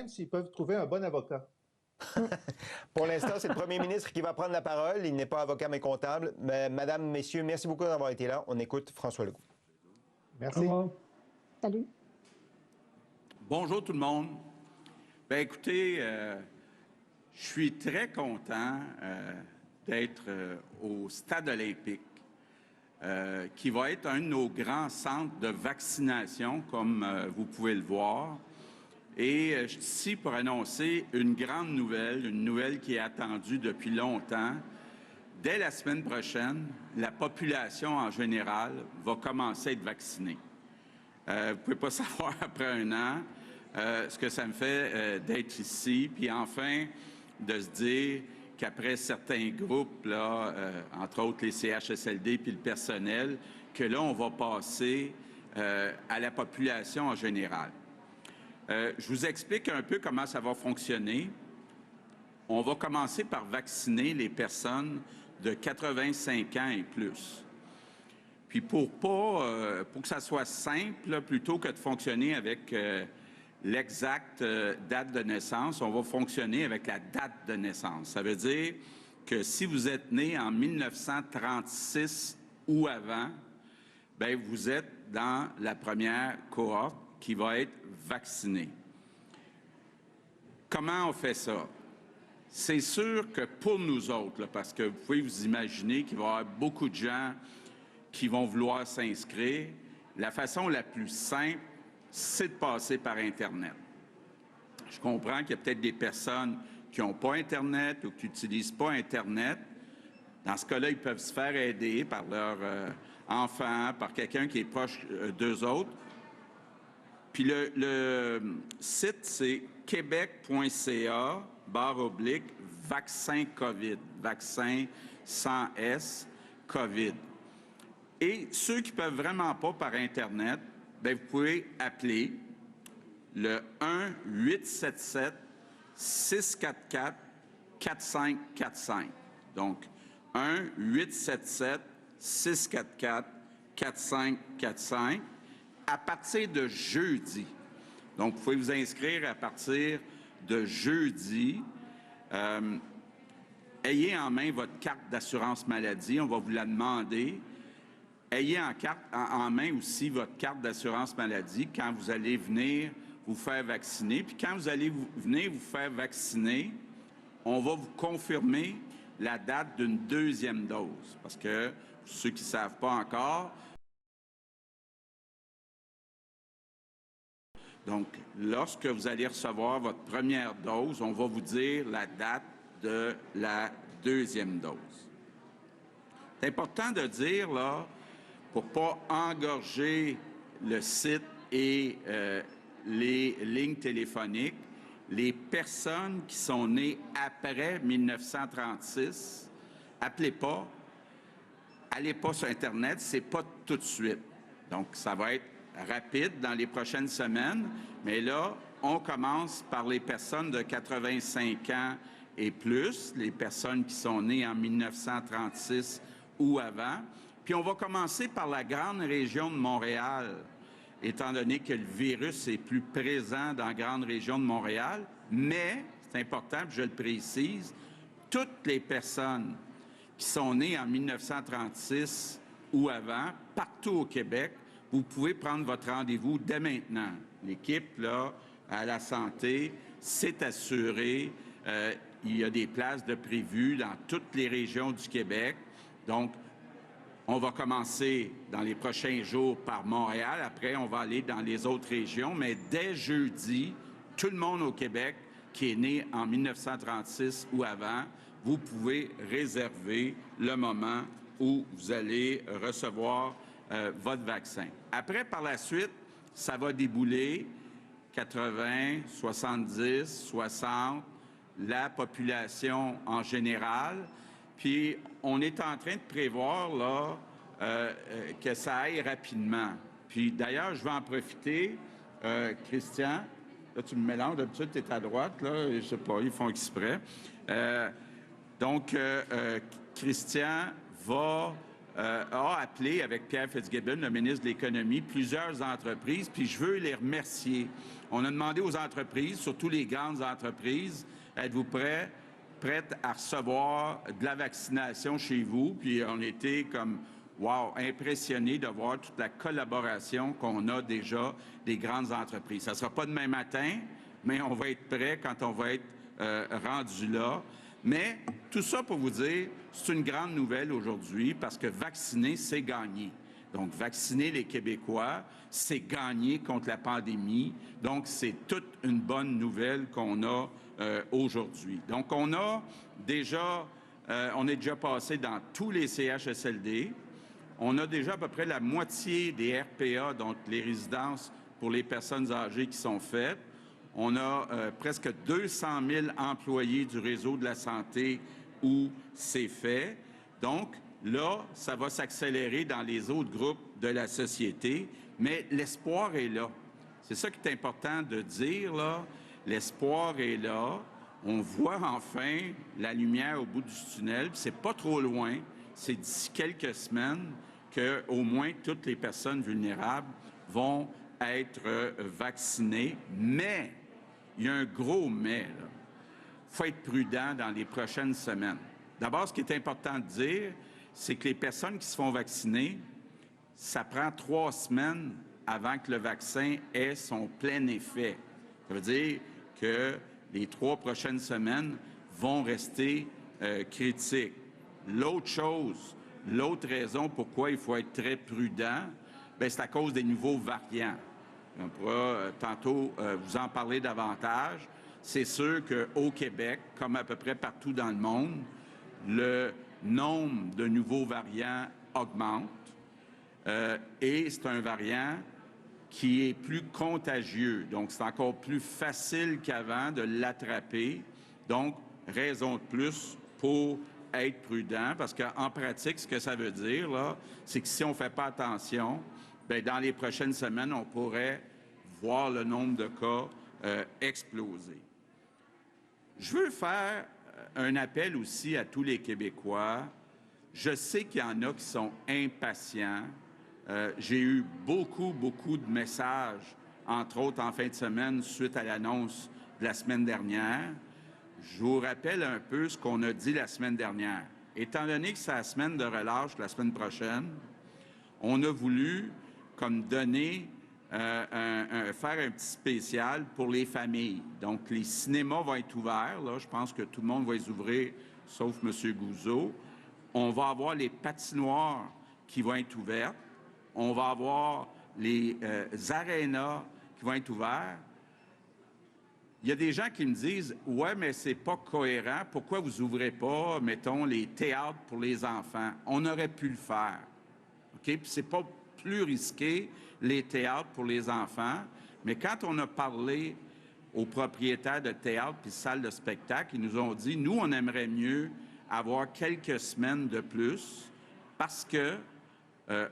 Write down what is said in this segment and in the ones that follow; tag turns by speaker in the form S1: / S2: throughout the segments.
S1: même s'ils peuvent trouver un bon avocat.
S2: Pour l'instant, c'est le premier ministre qui va prendre la parole. Il n'est pas avocat, mais comptable. Mais, Madame, messieurs, merci beaucoup d'avoir été là. On écoute François Legault.
S1: Merci.
S3: Au revoir.
S4: Salut.
S5: Bonjour tout le monde. Bien, écoutez, je suis très content d'être au Stade olympique, qui va être un de nos grands centres de vaccination, comme vous pouvez le voir. Et je suis ici pour annoncer une grande nouvelle, une nouvelle qui est attendue depuis longtemps. Dès la semaine prochaine, la population en général va commencer à être vaccinée. Vous ne pouvez pas savoir après un an ce que ça me fait d'être ici, puis enfin de se dire qu'après certains groupes, là, entre autres les CHSLD puis le personnel, que là, on va passer à la population en général. Je vous explique un peu comment ça va fonctionner. On va commencer par vacciner les personnes de 85 ans et plus. Puis pour que ça soit simple, là, plutôt que de fonctionner avec l'exacte date de naissance, on va fonctionner avec la date de naissance. Ça veut dire que si vous êtes né en 1936 ou avant, bien, vous êtes dans la première cohorte qui va être vaccinée. Comment on fait ça? C'est sûr que pour nous autres, là, parce que vous pouvez vous imaginer qu'il va y avoir beaucoup de gens qui vont vouloir s'inscrire, la façon la plus simple, c'est de passer par Internet. Je comprends qu'il y a peut-être des personnes qui n'ont pas Internet ou qui n'utilisent pas Internet. Dans ce cas-là, ils peuvent se faire aider par leur enfant, par quelqu'un qui est proche d'eux autres. Puis le site, c'est québec.ca/vaccin COVID, vaccin sans S, COVID. Et ceux qui ne peuvent vraiment pas par Internet, bien, vous pouvez appeler le 1-877-644-4545. Donc, 1-877-644-4545 à partir de jeudi. Donc, vous pouvez vous inscrire à partir de jeudi. Ayez en main votre carte d'assurance maladie. On va vous la demander. Ayez en main aussi votre carte d'assurance maladie quand vous allez venir vous faire vacciner. Puis quand vous allez venir vous faire vacciner, on va vous confirmer la date d'une deuxième dose. Parce que, ceux qui ne savent pas encore, donc, lorsque vous allez recevoir votre première dose, on va vous dire la date de la deuxième dose. C'est important de dire, là, pour ne pas engorger le site et les lignes téléphoniques, les personnes qui sont nées après 1936, appelez pas, allez pas sur Internet, c'est pas tout de suite. Donc, ça va être rapide dans les prochaines semaines, mais là, on commence par les personnes de 85 ans et plus, les personnes qui sont nées en 1936 ou avant. Puis on va commencer par la grande région de Montréal, étant donné que le virus est plus présent dans la grande région de Montréal, mais, c'est important, puis je le précise, toutes les personnes qui sont nées en 1936 ou avant, partout au Québec, vous pouvez prendre votre rendez-vous dès maintenant. L'équipe, là, à la santé, s'est assurée. Il y a des places de prévues dans toutes les régions du Québec. Donc, on va commencer dans les prochains jours par Montréal. Après, on va aller dans les autres régions. Mais dès jeudi, tout le monde au Québec qui est né en 1936 ou avant, vous pouvez réserver le moment où vous allez recevoir votre vaccin. Après, par la suite, ça va débouler 80, 70, 60, la population en général. Puis, on est en train de prévoir là, que ça aille rapidement. Puis, d'ailleurs, je vais en profiter, Christian. Là, tu me mélanges. D'habitude, tu es à droite. Là, je ne sais pas, ils font exprès. Donc, Christian va a appelé avec Pierre Fitzgibbon, le ministre de l'Économie, plusieurs entreprises, puis je veux les remercier. On a demandé aux entreprises, surtout les grandes entreprises, êtes-vous prêtes à recevoir de la vaccination chez vous? Puis on était comme, wow, impressionnés de voir toute la collaboration qu'on a déjà des grandes entreprises. Ça ne sera pas demain matin, mais on va être prêt quand on va être rendu là. Mais tout ça pour vous dire, c'est une grande nouvelle aujourd'hui parce que vacciner, c'est gagner. Donc, vacciner les Québécois, c'est gagner contre la pandémie. Donc, c'est toute une bonne nouvelle qu'on a aujourd'hui. Donc, on est déjà passé dans tous les CHSLD. On a déjà à peu près la moitié des RPA, donc les résidences pour les personnes âgées qui sont faites. On a presque 200 000 employés du réseau de la santé où c'est fait. Donc, là, ça va s'accélérer dans les autres groupes de la société, mais l'espoir est là. C'est ça qui est important de dire, là. L'espoir est là. On voit enfin la lumière au bout du tunnel. C'est pas trop loin. C'est d'ici quelques semaines qu'au moins toutes les personnes vulnérables vont être vaccinées. Mais il y a un gros mais, là. Il faut être prudent dans les prochaines semaines. D'abord, ce qui est important de dire, c'est que les personnes qui se font vacciner, ça prend 3 semaines avant que le vaccin ait son plein effet. Ça veut dire que les 3 prochaines semaines vont rester critiques. L'autre raison pourquoi il faut être très prudent, c'est à cause des nouveaux variants. On pourra tantôt vous en parler davantage. C'est sûr qu'au Québec, comme à peu près partout dans le monde, le nombre de nouveaux variants augmente et c'est un variant qui est plus contagieux. Donc, c'est encore plus facile qu'avant de l'attraper. Donc, raison de plus pour être prudent, parce qu'en pratique, ce que ça veut dire, là, c'est que si on ne fait pas attention, dans les prochaines semaines, on pourrait voir le nombre de cas exploser. Je veux faire un appel aussi à tous les Québécois. Je sais qu'il y en a qui sont impatients. J'ai eu beaucoup de messages, entre autres en fin de semaine, suite à l'annonce de la semaine dernière. Je vous rappelle un peu ce qu'on a dit la semaine dernière. Étant donné que c'est la semaine de relâche la semaine prochaine, on a voulu comme donner, faire un petit spécial pour les familles. Donc, les cinémas vont être ouverts. Là, je pense que tout le monde va les ouvrir, sauf M. Gouzeau. On va avoir les patinoires qui vont être ouvertes. On va avoir les arénas qui vont être ouverts. Il y a des gens qui me disent « Ouais, mais c'est pas cohérent. Pourquoi vous ouvrez pas, mettons, les théâtres pour les enfants? » On aurait pu le faire. OK? Puis c'est pas plus risqué, les théâtres pour les enfants. Mais quand on a parlé aux propriétaires de théâtres puis salles de spectacle, ils nous ont dit « Nous, on aimerait mieux avoir quelques semaines de plus parce que,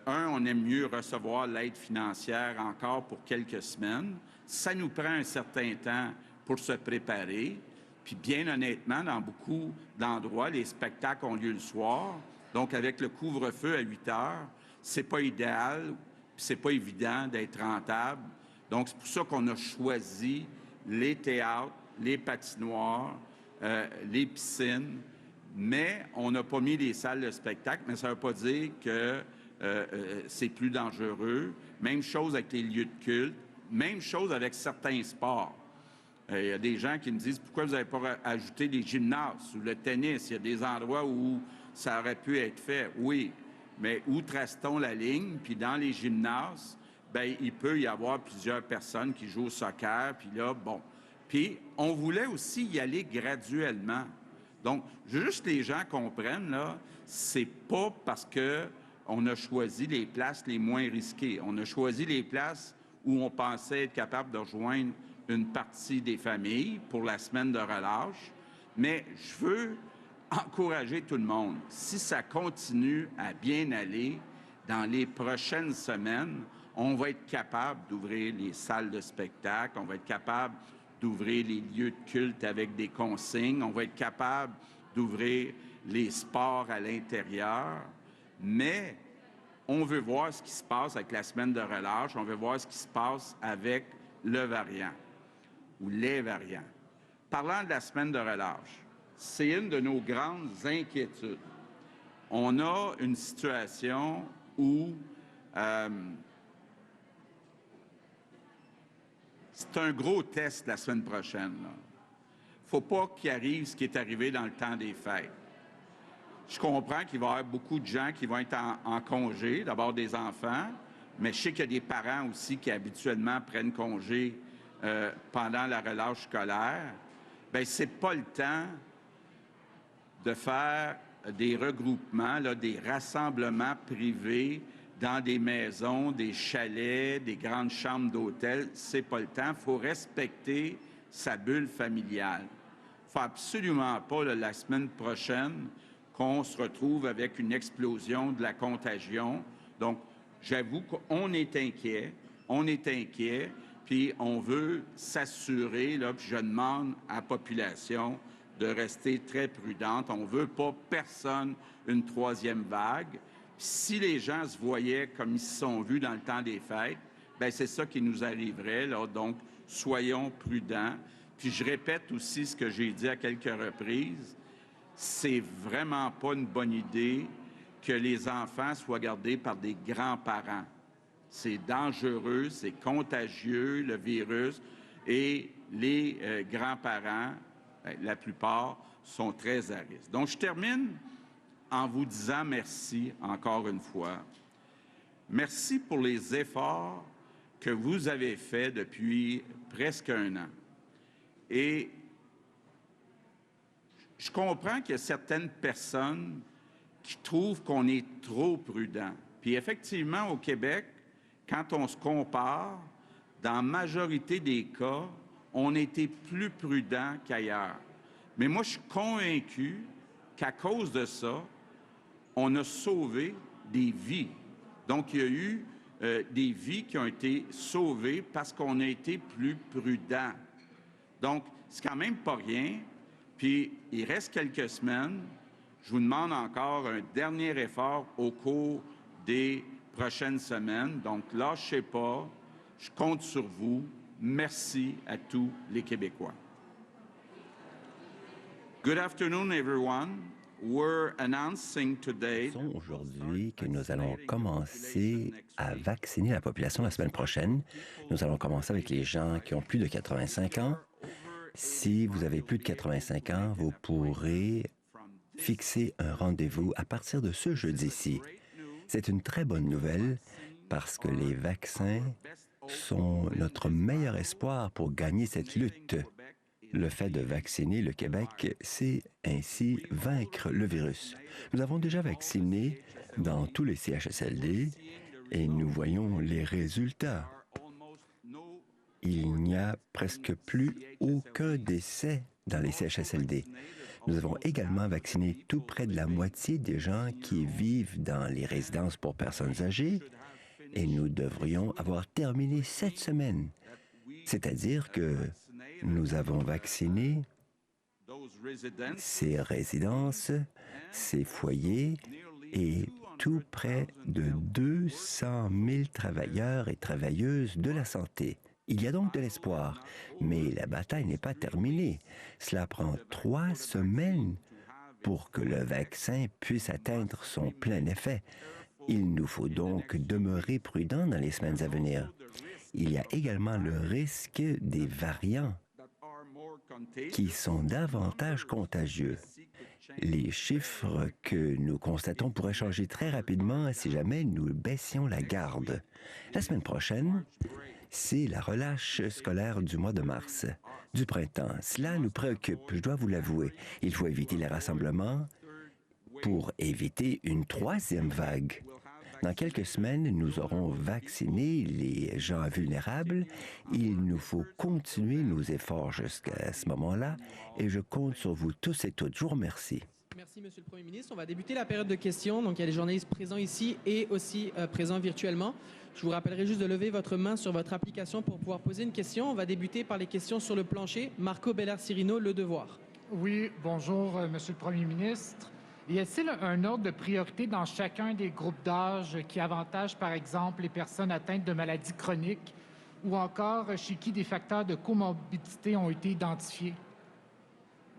S5: on aime mieux recevoir l'aide financière encore pour quelques semaines. Ça nous prend un certain temps pour se préparer. Puis bien honnêtement, dans beaucoup d'endroits, les spectacles ont lieu le soir. Donc, avec le couvre-feu à 8 heures, c'est pas idéal, puis c'est pas évident d'être rentable. Donc, c'est pour ça qu'on a choisi les théâtres, les patinoires, les piscines, mais on n'a pas mis les salles de spectacle, mais ça ne veut pas dire que c'est plus dangereux. Même chose avec les lieux de culte, même chose avec certains sports. Il y a des gens qui me disent « Pourquoi vous n'avez pas ajouté les gymnases ou le tennis? » Il y a des endroits où ça aurait pu être fait. Oui, mais où trace-t-on la ligne? Puis dans les gymnases, il peut y avoir plusieurs personnes qui jouent au soccer. Puis là, bon. Puis on voulait aussi y aller graduellement. Donc, juste les gens comprennent, là, c'est pas parce qu'on a choisi les places les moins risquées. On a choisi les places où on pensait être capable de rejoindre une partie des familles pour la semaine de relâche. Mais je veux encourager tout le monde. Si ça continue à bien aller, dans les prochaines semaines, on va être capable d'ouvrir les salles de spectacle, on va être capable d'ouvrir les lieux de culte avec des consignes, on va être capable d'ouvrir les sports à l'intérieur. Mais on veut voir ce qui se passe avec la semaine de relâche, on veut voir ce qui se passe avec le variant ou les variants. Parlant de la semaine de relâche, c'est une de nos grandes inquiétudes. On a une situation où c'est un gros test la semaine prochaine. Il ne faut pas qu'il arrive ce qui est arrivé dans le temps des fêtes. Je comprends qu'il va y avoir beaucoup de gens qui vont être en congé, d'abord des enfants, mais je sais qu'il y a des parents aussi qui habituellement prennent congé pendant la relâche scolaire. Bien, ce n'est pas le temps de faire des regroupements, là, des rassemblements privés dans des maisons, des chalets, des grandes chambres d'hôtel. C'est pas le temps. Il faut respecter sa bulle familiale. Il ne faut absolument pas, là, la semaine prochaine, qu'on se retrouve avec une explosion de la contagion. Donc, j'avoue qu'on est inquiet. On est inquiet, puis on veut s'assurer, là, puis je demande à la population de rester très prudente. On ne veut pas personne une troisième vague. Si les gens se voyaient comme ils se sont vus dans le temps des fêtes, bien, c'est ça qui nous arriverait, là. Donc, soyons prudents. Puis je répète aussi ce que j'ai dit à quelques reprises. C'est vraiment pas une bonne idée que les enfants soient gardés par des grands-parents. C'est dangereux, c'est contagieux, le virus, et les grands-parents, la plupart, sont très à risque. Donc, je termine en vous disant merci encore une fois. Merci pour les efforts que vous avez faits depuis presque un an. Et je comprends qu'il y a certaines personnes qui trouvent qu'on est trop prudent. Puis effectivement, au Québec, quand on se compare, dans la majorité des cas, on a été plus prudent qu'ailleurs. Mais moi, je suis convaincu qu'à cause de ça, on a sauvé des vies. Donc, il y a eu des vies qui ont été sauvées parce qu'on a été plus prudent. Donc, c'est quand même pas rien. Puis, il reste quelques semaines. Je vous demande encore un dernier effort au cours des prochaines semaines. Donc, lâchez pas. Je compte sur vous. Merci à tous les Québécois. Good afternoon, everyone. We're announcing today
S3: Aujourd'hui que nous allons commencer à vacciner la population la semaine prochaine. Nous allons commencer avec les gens qui ont plus de 85 ans. Si vous avez plus de 85 ans, vous pourrez fixer un rendez-vous à partir de ce jeudi-ci. C'est une très bonne nouvelle parce que les vaccins sont notre meilleur espoir pour gagner cette lutte. Le fait de vacciner le Québec, c'est ainsi vaincre le virus. Nous avons déjà vacciné dans tous les CHSLD et nous voyons les résultats. Il n'y a presque plus aucun décès dans les CHSLD. Nous avons également vacciné tout près de la moitié des gens qui vivent dans les résidences pour personnes âgées et nous devrions avoir terminé cette semaine. C'est-à-dire que nous avons vacciné ces résidences, ces foyers et tout près de 200 000 travailleurs et travailleuses de la santé. Il y a donc de l'espoir, mais la bataille n'est pas terminée. Cela prend 3 semaines pour que le vaccin puisse atteindre son plein effet. Il nous faut donc demeurer prudents dans les semaines à venir. Il y a également le risque des variants qui sont davantage contagieux. Les chiffres que nous constatons pourraient changer très rapidement si jamais nous baissions la garde. La semaine prochaine, c'est la relâche scolaire du mois de mars, du printemps. Cela nous préoccupe, je dois vous l'avouer. Il faut éviter les rassemblements pour éviter une troisième vague. Dans quelques semaines, nous aurons vacciné les gens vulnérables. Il nous faut continuer nos efforts jusqu'à ce moment-là et je compte sur vous tous et toutes. Je vous remercie.
S4: Merci, Monsieur le Premier ministre. On va débuter la période de questions. Donc, il y a des journalistes présents ici et aussi présents virtuellement. Je vous rappellerai juste de lever votre main sur votre application pour pouvoir poser une question. On va débuter par les questions sur le plancher. Marco Beller-Cirino, Le Devoir.
S6: Oui, bonjour, Monsieur le Premier ministre. Y a-t-il un ordre de priorité dans chacun des groupes d'âge qui avantage, par exemple, les personnes atteintes de maladies chroniques ou encore chez qui des facteurs de comorbidité ont été identifiés?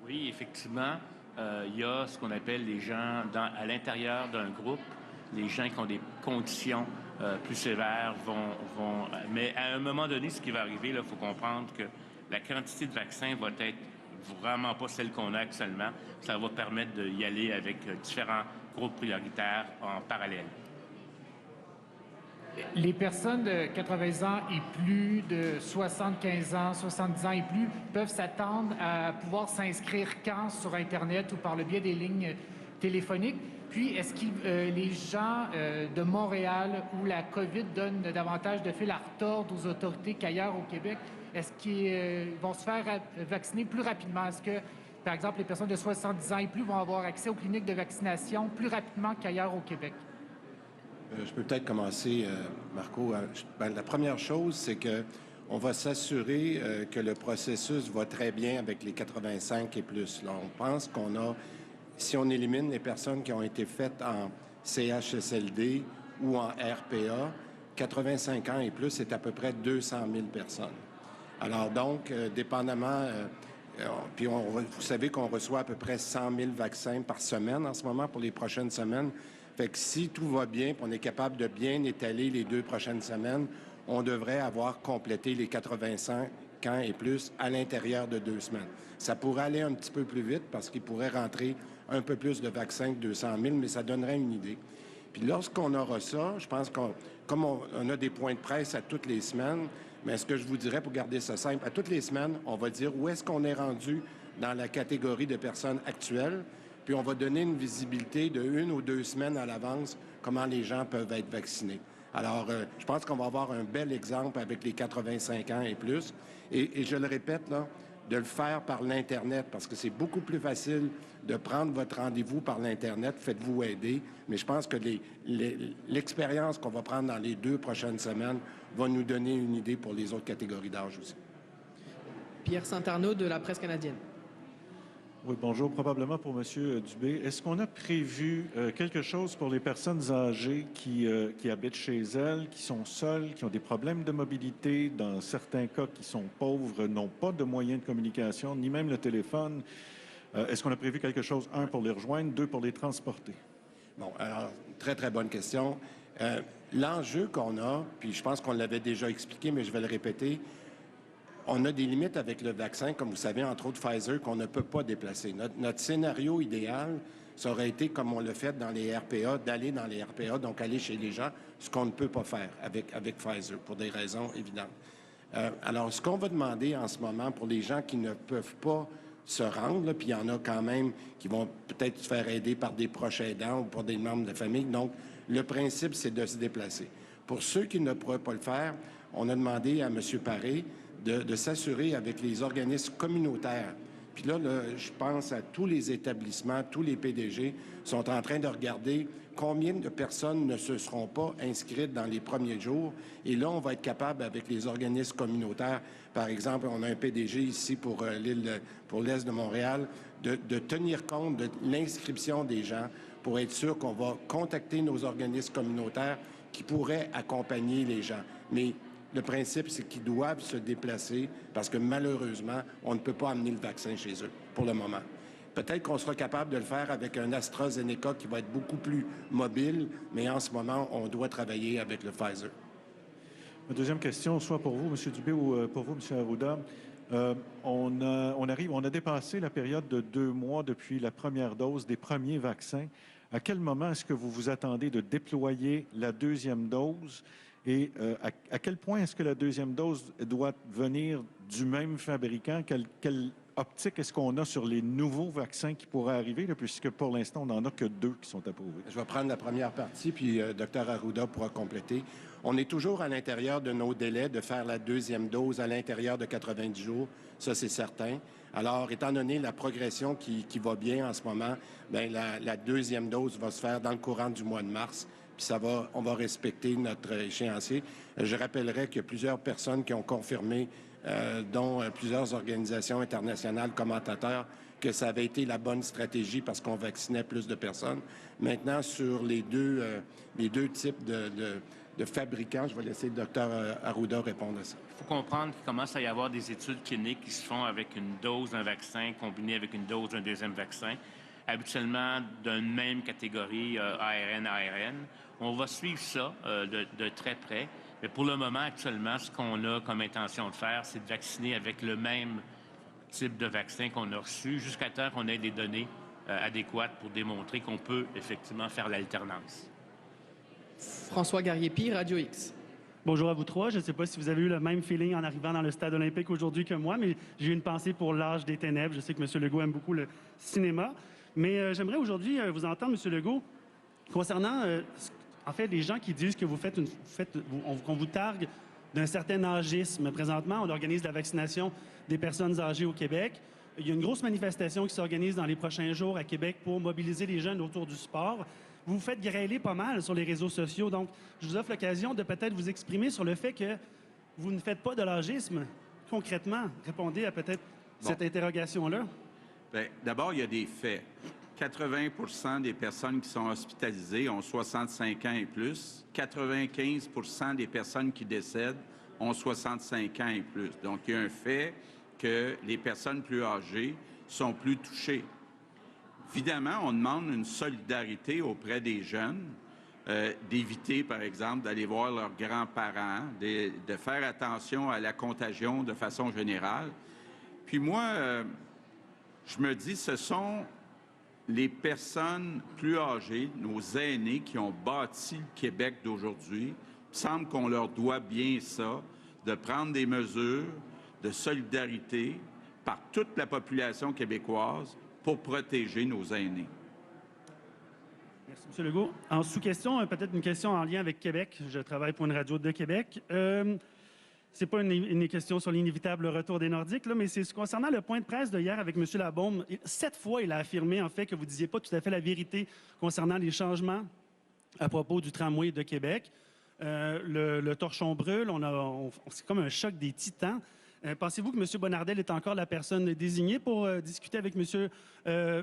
S7: Oui, effectivement, il y a ce qu'on appelle les gens à l'intérieur d'un groupe. Les gens qui ont des conditions plus sévères vont... Mais à un moment donné, ce qui va arriver, il faut comprendre que la quantité de vaccins va être vraiment pas celle qu'on a actuellement. Ça va permettre d'y aller avec différents groupes prioritaires en parallèle.
S6: Les personnes de 80 ans et plus, de 75 ans, 70 ans et plus, peuvent s'attendre à pouvoir s'inscrire quand sur Internet ou par le biais des lignes téléphoniques. Puis, est-ce que les gens de Montréal où la COVID donne davantage de fil à retordre aux autorités qu'ailleurs au Québec, est-ce qu'ils vont se faire vacciner plus rapidement? Est-ce que, par exemple, les personnes de 70 ans et plus vont avoir accès aux cliniques de vaccination plus rapidement qu'ailleurs au Québec?
S8: Je peux peut-être commencer, Marco. La première chose, c'est que on va s'assurer que le processus va très bien avec les 85 et plus. Là, on pense qu'on a, si on élimine les personnes qui ont été faites en CHSLD ou en RPA, 85 ans et plus, c'est à peu près 200 000 personnes. Alors donc, dépendamment... puis vous savez qu'on reçoit à peu près 100 000 vaccins par semaine en ce moment pour les prochaines semaines. Fait que si tout va bien, puis on est capable de bien étaler les 2 prochaines semaines, on devrait avoir complété les 85 ans et plus à l'intérieur de 2 semaines. Ça pourrait aller un petit peu plus vite parce qu'il pourrait rentrer un peu plus de vaccins que 200 000, mais ça donnerait une idée. Puis lorsqu'on aura ça, je pense comme on a des points de presse à toutes les semaines, mais ce que je vous dirais pour garder ça simple, à toutes les semaines, on va dire où est-ce qu'on est rendu dans la catégorie de personnes actuelles, puis on va donner une visibilité de 1 ou 2 semaines à l'avance comment les gens peuvent être vaccinés. Alors, je pense qu'on va avoir un bel exemple avec les 85 ans et plus. Et je le répète, là, de le faire par l'Internet, parce que c'est beaucoup plus facile de prendre votre rendez-vous par l'Internet, faites-vous aider. Mais je pense que l'expérience qu'on va prendre dans les 2 prochaines semaines va nous donner une idée pour les autres catégories d'âge aussi.
S4: Pierre Saint-Arnaud de la Presse canadienne.
S9: Oui, bonjour. Probablement pour M. Dubé. Est-ce qu'on a prévu quelque chose pour les personnes âgées qui habitent chez elles, qui sont seules, qui ont des problèmes de mobilité, dans certains cas qui sont pauvres, n'ont pas de moyens de communication, ni même le téléphone? Est-ce qu'on a prévu quelque chose, 1, pour les rejoindre, 2, pour les transporter?
S8: Bon, alors, très, très bonne question. L'enjeu qu'on a, puis je pense qu'on l'avait déjà expliqué, mais je vais le répéter, on a des limites avec le vaccin, comme vous savez, entre autres Pfizer, qu'on ne peut pas déplacer. Notre scénario idéal, ça aurait été, comme on l'a fait dans les RPA, d'aller dans les RPA, donc aller chez les gens, ce qu'on ne peut pas faire avec Pfizer, pour des raisons évidentes. Alors, ce qu'on va demander en ce moment pour les gens qui ne peuvent pas se rendre, là, puis il y en a quand même qui vont peut-être se faire aider par des proches aidants ou par des membres de la famille. Donc, le principe, c'est de se déplacer. Pour ceux qui ne pourraient pas le faire, on a demandé à M. Paré de s'assurer avec les organismes communautaires. Puis là, je pense à tous les établissements, tous les PDG sont en train de regarder combien de personnes ne se seront pas inscrites dans les premiers jours. Et là, on va être capable, avec les organismes communautaires, par exemple, on a un PDG ici pour l'Est de Montréal, de tenir compte de l'inscription des gens pour être sûr qu'on va contacter nos organismes communautaires qui pourraient accompagner les gens. Mais le principe, c'est qu'ils doivent se déplacer parce que malheureusement, on ne peut pas amener le vaccin chez eux pour le moment. Peut-être qu'on sera capable de le faire avec un AstraZeneca qui va être beaucoup plus mobile, mais en ce moment, on doit travailler avec le Pfizer.
S9: Ma deuxième question, soit pour vous, M. Dubé, ou pour vous, M. Arruda. On a dépassé la période de 2 mois depuis la première dose des premiers vaccins. À quel moment est-ce que vous vous attendez de déployer la deuxième dose? Et à quel point est-ce que la deuxième dose doit venir du même fabricant? Quelle optique est-ce qu'on a sur les nouveaux vaccins qui pourraient arriver, là, puisque pour l'instant, on n'en a que 2 qui sont approuvés?
S8: Je vais prendre la première partie, puis Dr Arruda pourra compléter. On est toujours à l'intérieur de nos délais de faire la deuxième dose à l'intérieur de 90 jours. Ça, c'est certain. Alors, étant donné la progression qui va bien en ce moment, bien, la deuxième dose va se faire dans le courant du mois de mars. Puis on va respecter notre échéancier. Je rappellerai qu'il y a plusieurs personnes qui ont confirmé dont plusieurs organisations internationales, commentateurs, que ça avait été la bonne stratégie parce qu'on vaccinait plus de personnes. Maintenant, sur les deux types de fabricants, je vais laisser le Dr Arruda répondre à ça.
S7: Il faut comprendre qu'il commence à y avoir des études cliniques qui se font avec une dose d'un vaccin combinée avec une dose d'un deuxième vaccin, habituellement d'une même catégorie ARN. On va suivre ça de très près. Mais pour le moment, actuellement, ce qu'on a comme intention de faire, c'est de vacciner avec le même type de vaccin qu'on a reçu jusqu'à temps qu'on ait des données adéquates pour démontrer qu'on peut effectivement faire l'alternance.
S4: François Garriépi, Radio X.
S10: Bonjour à vous trois. Je ne sais pas si vous avez eu le même feeling en arrivant dans le stade olympique aujourd'hui que moi, mais j'ai eu une pensée pour l'âge des ténèbres. Je sais que M. Legault aime beaucoup le cinéma. Mais j'aimerais aujourd'hui vous entendre, M. Legault, concernant en fait les gens qui disent que qu'on vous targue d'un certain âgisme. Présentement, on organise la vaccination des personnes âgées au Québec. Il y a une grosse manifestation qui s'organise dans les prochains jours à Québec pour mobiliser les jeunes autour du sport. Vous vous faites grêler pas mal sur les réseaux sociaux, donc je vous offre l'occasion de peut-être vous exprimer sur le fait que vous ne faites pas de l'âgisme. Concrètement, répondez à peut-être cette interrogation-là.
S5: Bien, d'abord, il y a des faits. 80 des personnes qui sont hospitalisées ont 65 ans et plus. 95 des personnes qui décèdent ont 65 ans et plus. Donc, il y a un fait que les personnes plus âgées sont plus touchées. Évidemment, on demande une solidarité auprès des jeunes, d'éviter, par exemple, d'aller voir leurs grands-parents, de faire attention à la contagion de façon générale. Puis moi, je me dis, ce sont les personnes plus âgées, nos aînés qui ont bâti le Québec d'aujourd'hui. Il me semble qu'on leur doit bien ça, de prendre des mesures de solidarité par toute la population québécoise pour protéger nos aînés.
S10: Merci, M. Legault. En sous-question, peut-être une question en lien avec Québec. Je travaille pour une radio de Québec. C'est pas une question sur l'inévitable retour des Nordiques, là, mais c'est concernant le point de presse de hier avec M. Labaume. 7 fois, il a affirmé, en fait, que vous ne disiez pas tout à fait la vérité concernant les changements à propos du tramway de Québec. Le torchon brûle, c'est comme un choc des titans. Pensez-vous que M. Bonnardel est encore la personne désignée pour discuter avec M.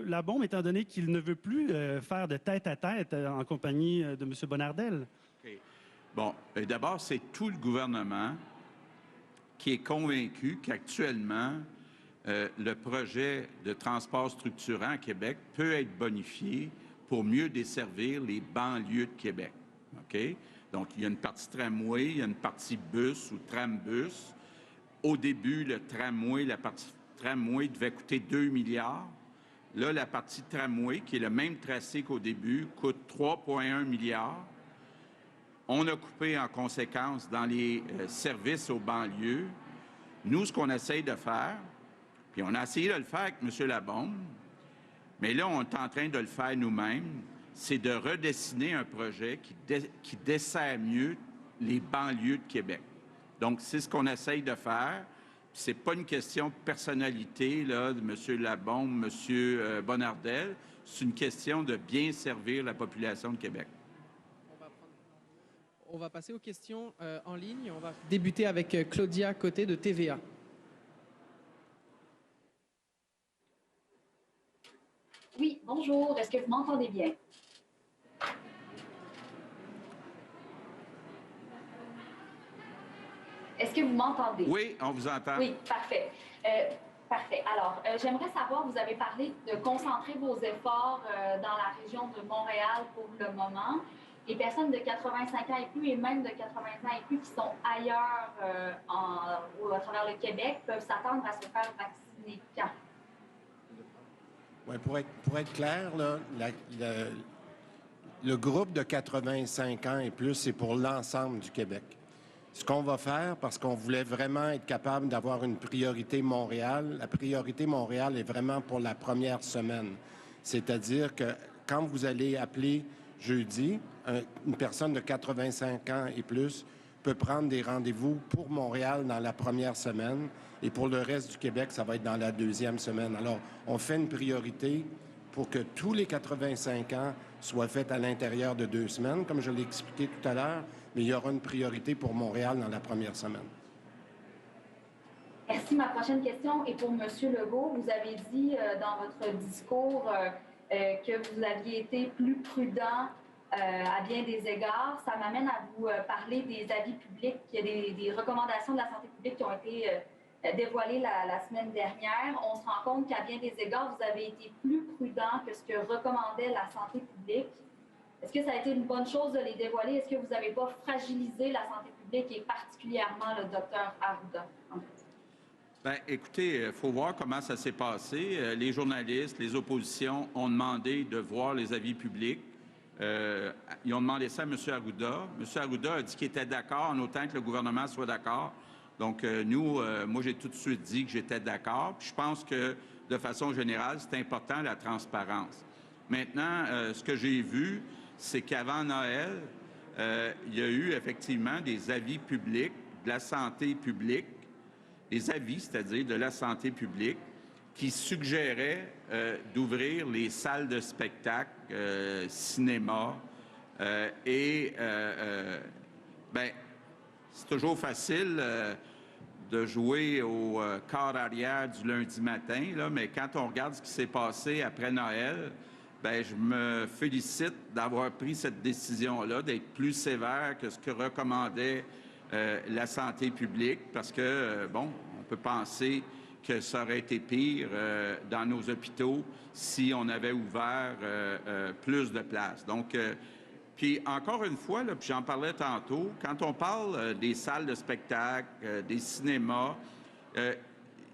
S10: Labaume, étant donné qu'il ne veut plus faire de tête-à-tête en compagnie de M. Bonnardel?
S5: Okay. Bon, d'abord, c'est tout le gouvernement qui est convaincu qu'actuellement, le projet de transport structurant à Québec peut être bonifié pour mieux desservir les banlieues de Québec. OK? Donc, il y a une partie tramway, il y a une partie bus ou trambus. Au début, la partie tramway devait coûter 2 milliards. Là, la partie tramway, qui est le même tracé qu'au début, coûte 3,1 milliards. On a coupé en conséquence dans les services aux banlieues. Nous, ce qu'on essaye de faire, puis on a essayé de le faire avec M. Labaume, mais là, on est en train de le faire nous-mêmes, c'est de redessiner un projet qui dessert mieux les banlieues de Québec. Donc, c'est ce qu'on essaye de faire. C'est pas une question de personnalité là, de M. Labaume, M. Bonnardel. C'est une question de bien servir la population de Québec.
S4: On va passer aux questions en ligne. On va débuter avec Claudia Côté de TVA.
S11: Oui, bonjour. Est-ce que vous m'entendez bien? Est-ce que vous m'entendez?
S5: Oui, on vous entend.
S11: Oui, parfait. Parfait. Alors, j'aimerais savoir, vous avez parlé de concentrer vos efforts dans la région de Montréal pour le moment. Les personnes de 85 ans et plus et même de 80 ans et plus qui sont ailleurs à travers le Québec peuvent s'attendre à se faire vacciner quand?
S8: Oui, pour être clair, là, le groupe de 85 ans et plus, c'est pour l'ensemble du Québec. Ce qu'on va faire, parce qu'on voulait vraiment être capable d'avoir une priorité Montréal, la priorité Montréal est vraiment pour la première semaine. C'est-à-dire que quand vous allez appeler jeudi, une personne de 85 ans et plus peut prendre des rendez-vous pour Montréal dans la première semaine et pour le reste du Québec, ça va être dans la deuxième semaine. Alors, on fait une priorité pour que tous les 85 ans soient faits à l'intérieur de 2 semaines, comme je l'ai expliqué tout à l'heure, mais il y aura une priorité pour Montréal dans la première semaine.
S11: Merci. Ma prochaine question est pour M. Legault. Vous avez dit dans votre discours que vous aviez été plus prudent à bien des égards. Ça m'amène à vous parler des avis publics. Il y a des recommandations de la santé publique qui ont été dévoilées la semaine dernière. On se rend compte qu'à bien des égards, vous avez été plus prudent que ce que recommandait la santé publique. Est-ce que ça a été une bonne chose de les dévoiler? Est-ce que vous n'avez pas fragilisé la santé publique et particulièrement le Dr Arruda?
S5: Bien, écoutez, il faut voir comment ça s'est passé. Les journalistes, les oppositions ont demandé de voir les avis publics. Ils ont demandé ça à M. Arruda. M. Arruda a dit qu'il était d'accord en autant que le gouvernement soit d'accord. Donc, moi, j'ai tout de suite dit que j'étais d'accord. Puis je pense que, de façon générale, c'est important, la transparence. Maintenant, ce que j'ai vu, c'est qu'avant Noël, il y a eu effectivement des avis publics de la santé publique, des avis, c'est-à-dire de la santé publique, qui suggéraient d'ouvrir les salles de spectacle, cinéma, bien, c'est toujours facile de jouer au quart arrière du lundi matin, là, mais quand on regarde ce qui s'est passé après Noël, bien, je me félicite d'avoir pris cette décision-là, d'être plus sévère que ce que recommandait la santé publique, parce que, bon, on peut penser que ça aurait été pire dans nos hôpitaux si on avait ouvert plus de places. Donc, puis encore une fois, là, puis j'en parlais tantôt, quand on parle des salles de spectacle, des cinémas, il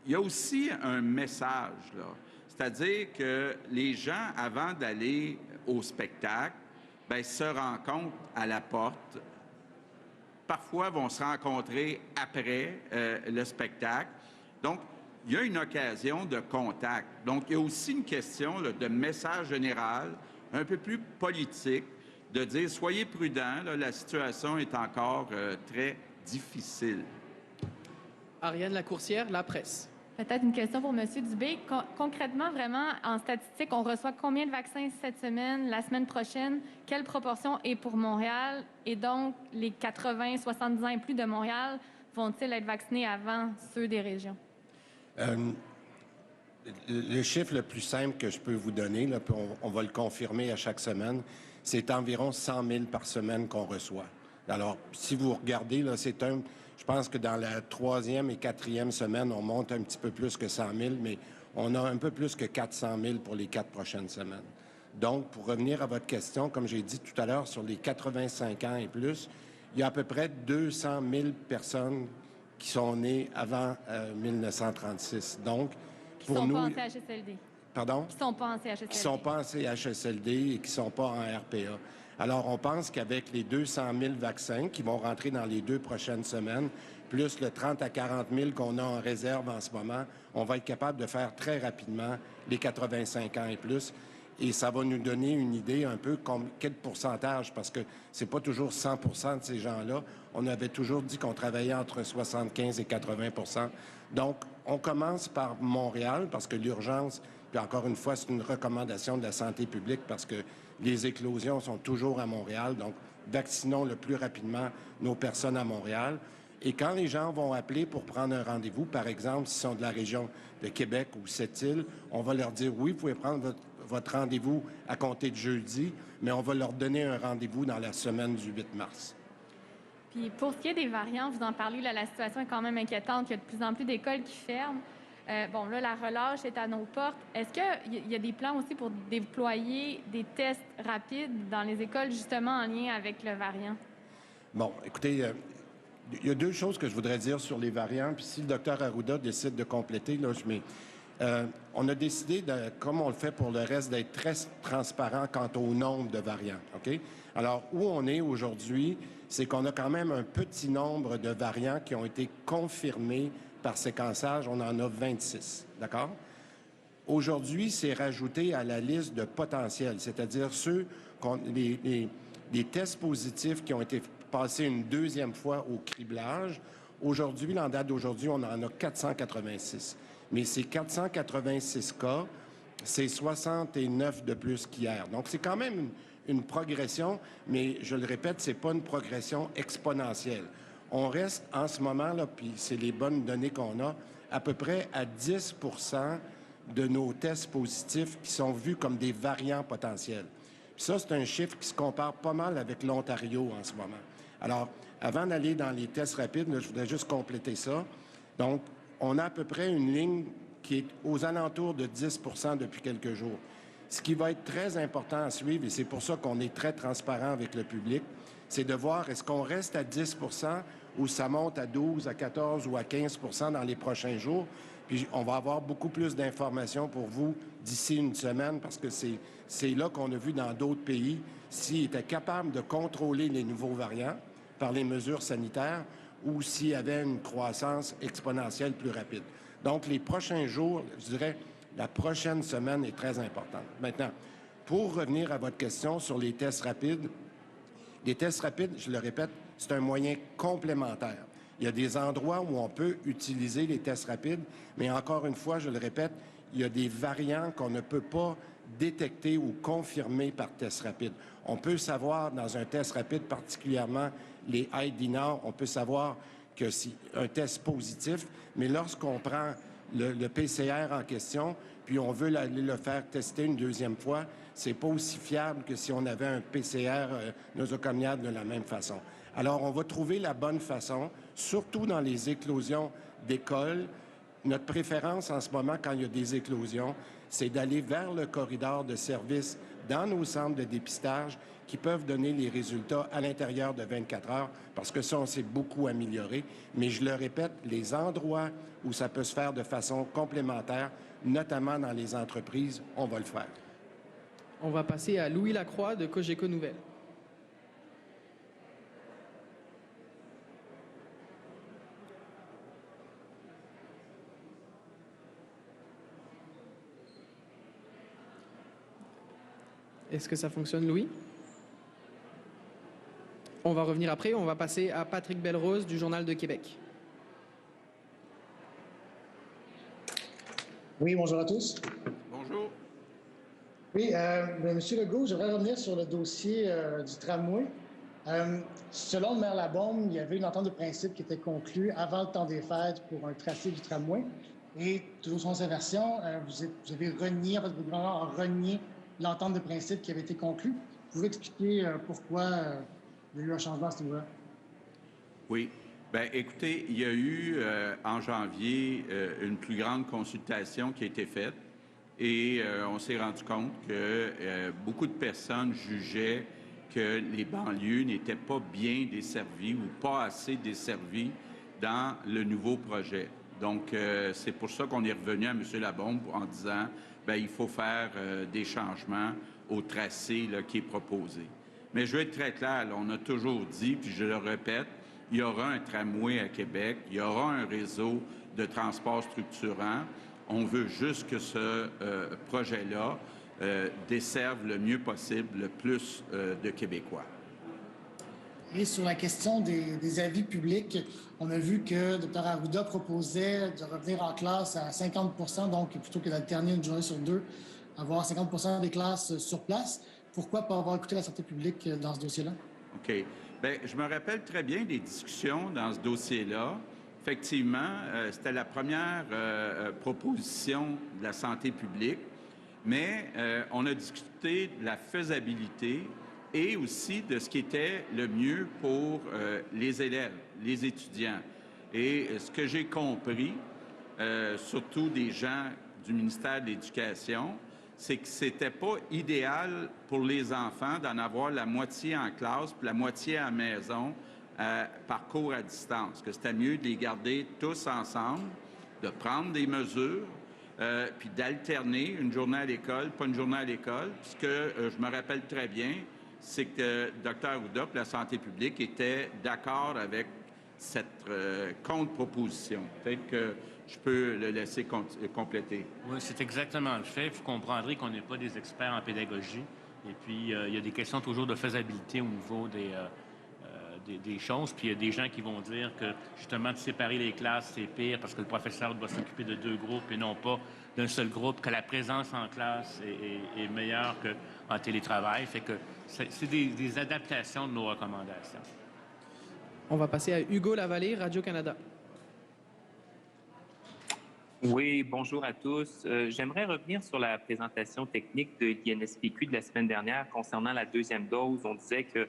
S5: y a aussi un message, là. C'est-à-dire que les gens, avant d'aller au spectacle, bien, se rencontrent à la porte. Parfois, vont se rencontrer après le spectacle. Donc, il y a une occasion de contact. Donc, il y a aussi une question là, de message général, un peu plus politique, de dire, soyez prudents, là, la situation est encore très difficile.
S4: Ariane Lacourcière, La Presse.
S12: Peut-être une question pour M. Dubé. Concrètement, vraiment, en statistique, on reçoit combien de vaccins cette semaine, la semaine prochaine? Quelle proportion est pour Montréal? Et donc, les 80, 70 ans et plus de Montréal vont-ils être vaccinés avant ceux des régions?
S8: Le chiffre le plus simple que je peux vous donner, là, puis on va le confirmer à chaque semaine, c'est environ 100 000 par semaine qu'on reçoit. Alors, si vous regardez, là, je pense que dans la 3e et 4e semaine, on monte un petit peu plus que 100 000, mais on a un peu plus que 400 000 pour les 4 prochaines semaines. Donc, pour revenir à votre question, comme j'ai dit tout à l'heure, sur les 85 ans et plus, il y a à peu près 200 000 personnes qui sont nées avant 1936. Donc, pour nous...
S12: Qui ne sont pas en CHSLD.
S8: Pardon?
S12: Qui ne sont pas en CHSLD.
S8: Qui ne sont pas en CHSLD et qui ne sont pas en RPA. Alors, on pense qu'avec les 200 000 vaccins qui vont rentrer dans les 2 prochaines semaines, plus le 30 à 40 000 qu'on a en réserve en ce moment, on va être capable de faire très rapidement les 85 ans et plus. Et ça va nous donner une idée un peu quel pourcentage, parce que c'est pas toujours 100 % de ces gens-là. On avait toujours dit qu'on travaillait entre 75 et 80 %. Donc, on commence par Montréal, parce que l'urgence, puis encore une fois, c'est une recommandation de la santé publique, parce que les éclosions sont toujours à Montréal. Donc, vaccinons le plus rapidement nos personnes à Montréal. Et quand les gens vont appeler pour prendre un rendez-vous, par exemple, s'ils sont de la région de Québec ou Sept-Îles, on va leur dire, oui, vous pouvez prendre votre rendez-vous à compter de jeudi, mais on va leur donner un rendez-vous dans la semaine du 8 mars.
S12: Puis pour ce qui est des variants, vous en parlez, là, la situation est quand même inquiétante. Il y a de plus en plus d'écoles qui ferment. Bon, là, la relâche est à nos portes. Est-ce qu'il y a des plans aussi pour déployer des tests rapides dans les écoles, justement en lien avec le variant? Bon,
S8: écoutez, il y a 2 choses que je voudrais dire sur les variants. Puis si le Dr Arruda décide de compléter, là, on a décidé, comme on le fait pour le reste, d'être très transparent quant au nombre de variants. OK? Alors, où on est aujourd'hui, c'est qu'on a quand même un petit nombre de variants qui ont été confirmés par séquençage. On en a 26. D'accord? Aujourd'hui, c'est rajouté à la liste de potentiels, c'est-à-dire les tests positifs qui ont été passés une 2e fois au criblage. Aujourd'hui, en date d'aujourd'hui, on en a 486. Mais ces 486 cas, c'est 69 de plus qu'hier. Donc, c'est quand même une progression, mais je le répète, c'est pas une progression exponentielle. On reste en ce moment, là, puis c'est les bonnes données qu'on a, à peu près à 10 de nos tests positifs qui sont vus comme des variants potentiels. Puis ça, c'est un chiffre qui se compare pas mal avec l'Ontario en ce moment. Alors, avant d'aller dans les tests rapides, là, je voudrais juste compléter ça. Donc, on a à peu près une ligne qui est aux alentours de 10 depuis quelques jours. Ce qui va être très important à suivre, et c'est pour ça qu'on est très transparent avec le public, c'est de voir est-ce qu'on reste à 10 ou ça monte à 12, à 14 ou à 15 dans les prochains jours. Puis on va avoir beaucoup plus d'informations pour vous d'ici une semaine parce que c'est là qu'on a vu dans d'autres pays s'ils étaient capables de contrôler les nouveaux variants par les mesures sanitaires ou s'il y avait une croissance exponentielle plus rapide. Donc, les prochains jours, je dirais, la prochaine semaine est très importante. Maintenant, pour revenir à votre question sur les tests rapides, je le répète, c'est un moyen complémentaire. Il y a des endroits où on peut utiliser les tests rapides, mais encore une fois, je le répète, il y a des variants qu'on ne peut pas détecter ou confirmer par test rapide. On peut savoir dans un test rapide, particulièrement les ID-NOW, on peut savoir que c'est un test positif, mais lorsqu'on prend le PCR en question, puis on veut aller le faire tester une deuxième fois, c'est pas aussi fiable que si on avait un PCR nosocomial de la même façon. Alors, on va trouver la bonne façon, surtout dans les éclosions d'écoles. Notre préférence en ce moment, quand il y a des éclosions, c'est d'aller vers le corridor de service dans nos centres de dépistage qui peuvent donner les résultats à l'intérieur de 24 heures, parce que ça, on s'est beaucoup amélioré. Mais je le répète, les endroits où ça peut se faire de façon complémentaire, notamment dans les entreprises, on va le faire.
S4: On va passer à Louis Lacroix de Cogeco Nouvelles. Est-ce que ça fonctionne, Louis? On va revenir après. On va passer à Patrick Belrose du Journal de Québec.
S13: Oui, bonjour à tous.
S5: Bonjour.
S13: Oui, Monsieur Legault, j'aimerais revenir sur le dossier du tramway. Selon le maire Labombe, il y avait une entente de principe qui était conclue avant le temps des fêtes pour un tracé du tramway. Et, toujours selon sa version, vous avez renié, en fait, le gouvernement a renié l'entente de principe qui avait été conclue. Vous pouvez expliquer pourquoi il y a eu un changement à ce niveau-là?
S5: Oui. Bien, écoutez, il y a eu en janvier une plus grande consultation qui a été faite et on s'est rendu compte que beaucoup de personnes jugeaient que les banlieues n'étaient pas bien desservies ou pas assez desservies dans le nouveau projet. Donc, c'est pour ça qu'on est revenu à M. Labombe en disant bien, il faut faire des changements au tracé là, qui est proposé. Mais je veux être très clair, là, on a toujours dit, puis je le répète, il y aura un tramway à Québec, il y aura un réseau de transport structurant. On veut juste que ce projet-là desserve le mieux possible le plus de Québécois.
S13: Et sur la question des avis publics, on a vu que Dr Arruda proposait de revenir en classe à 50 donc plutôt que d'alterner une journée sur deux, avoir 50 des classes sur place. Pourquoi pas avoir écouté la santé publique dans ce dossier-là?
S5: OK. Bien, je me rappelle très bien des discussions dans ce dossier-là. Effectivement, c'était la première proposition de la santé publique, mais on a discuté de la faisabilité et aussi de ce qui était le mieux pour les élèves, les étudiants. Et ce que j'ai compris, surtout des gens du ministère de l'Éducation, c'est que c'était pas idéal pour les enfants d'en avoir la moitié en classe puis la moitié à la maison par cours à distance, que c'était mieux de les garder tous ensemble, de prendre des mesures, puis d'alterner une journée à l'école, pas une journée à l'école. Ce que je me rappelle très bien, c'est que Dr Arruda, la santé publique, était d'accord avec cette contre-proposition. Peut-être que je peux le laisser compléter.
S7: Oui, c'est exactement le fait. Vous comprendrez qu'on n'est pas des experts en pédagogie. Et puis, il y a des questions toujours de faisabilité au niveau des choses. Puis, il y a des gens qui vont dire que, justement, de séparer les classes, c'est pire parce que le professeur doit s'occuper de deux groupes et non pas d'un seul groupe, que la présence en classe est meilleure qu'en télétravail. Fait que c'est des adaptations de nos recommandations.
S4: On va passer à Hugo Lavallée, Radio-Canada.
S14: Oui, bonjour à tous. J'aimerais revenir sur la présentation technique de l'INSPQ de la semaine dernière concernant la deuxième dose. On disait que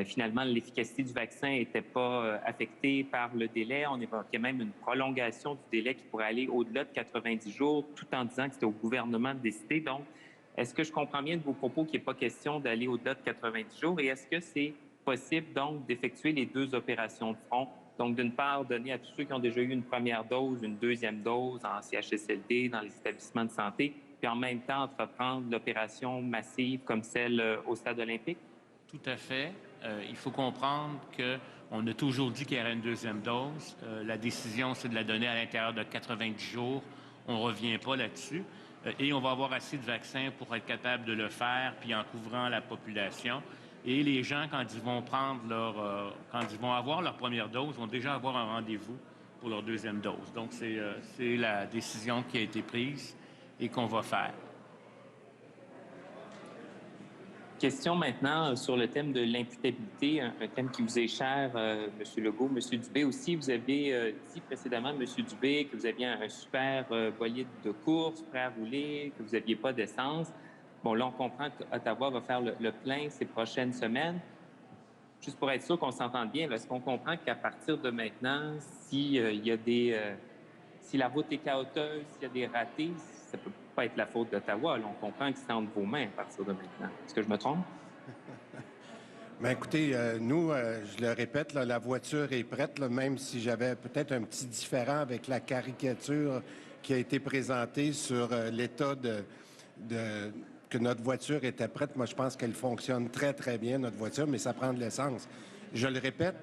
S14: finalement, l'efficacité du vaccin n'était pas affectée par le délai. On évoquait même une prolongation du délai qui pourrait aller au-delà de 90 jours, tout en disant que c'était au gouvernement de décider. Donc, est-ce que je comprends bien de vos propos qu'il n'est pas question d'aller au-delà de 90 jours? Et est-ce que c'est possible, donc, d'effectuer les deux opérations de front? Donc, d'une part, donner à tous ceux qui ont déjà eu une première dose, une deuxième dose en CHSLD, dans les établissements de santé, puis en même temps entreprendre l'opération massive comme celle au stade olympique?
S7: Tout à fait. Il faut comprendre qu'on a toujours dit qu'il y aurait une deuxième dose. La décision, c'est de la donner à l'intérieur de 90 jours. On ne revient pas là-dessus. Et on va avoir assez de vaccins pour être capable de le faire, puis en couvrant la population. Et les gens, quand ils vont quand ils vont avoir leur première dose, vont déjà avoir un rendez-vous pour leur deuxième dose. Donc, c'est la décision qui a été prise et qu'on va faire.
S14: Question maintenant sur le thème de l'imputabilité, un thème qui vous est cher, M. Legault, M. Dubé aussi. Vous avez dit précédemment, M. Dubé, que vous aviez un super bolide de course prêt à rouler, que vous n'aviez pas d'essence. Bon, là, on comprend qu'Ottawa va faire le plein ces prochaines semaines. Juste pour être sûr qu'on s'entende bien, est-ce qu'on comprend qu'à partir de maintenant, si la route est chaotique, s'il y a des ratés, ça peut pas être la faute d'Ottawa. On comprend que c'est entre vos mains à partir de maintenant. Est-ce que je me trompe?
S8: Bien, écoutez, nous, je le répète, là, la voiture est prête, là, même si j'avais peut-être un petit différend avec la caricature qui a été présentée sur l'état que notre voiture était prête. Moi, je pense qu'elle fonctionne très, très bien, notre voiture, mais ça prend de l'essence. Je le répète,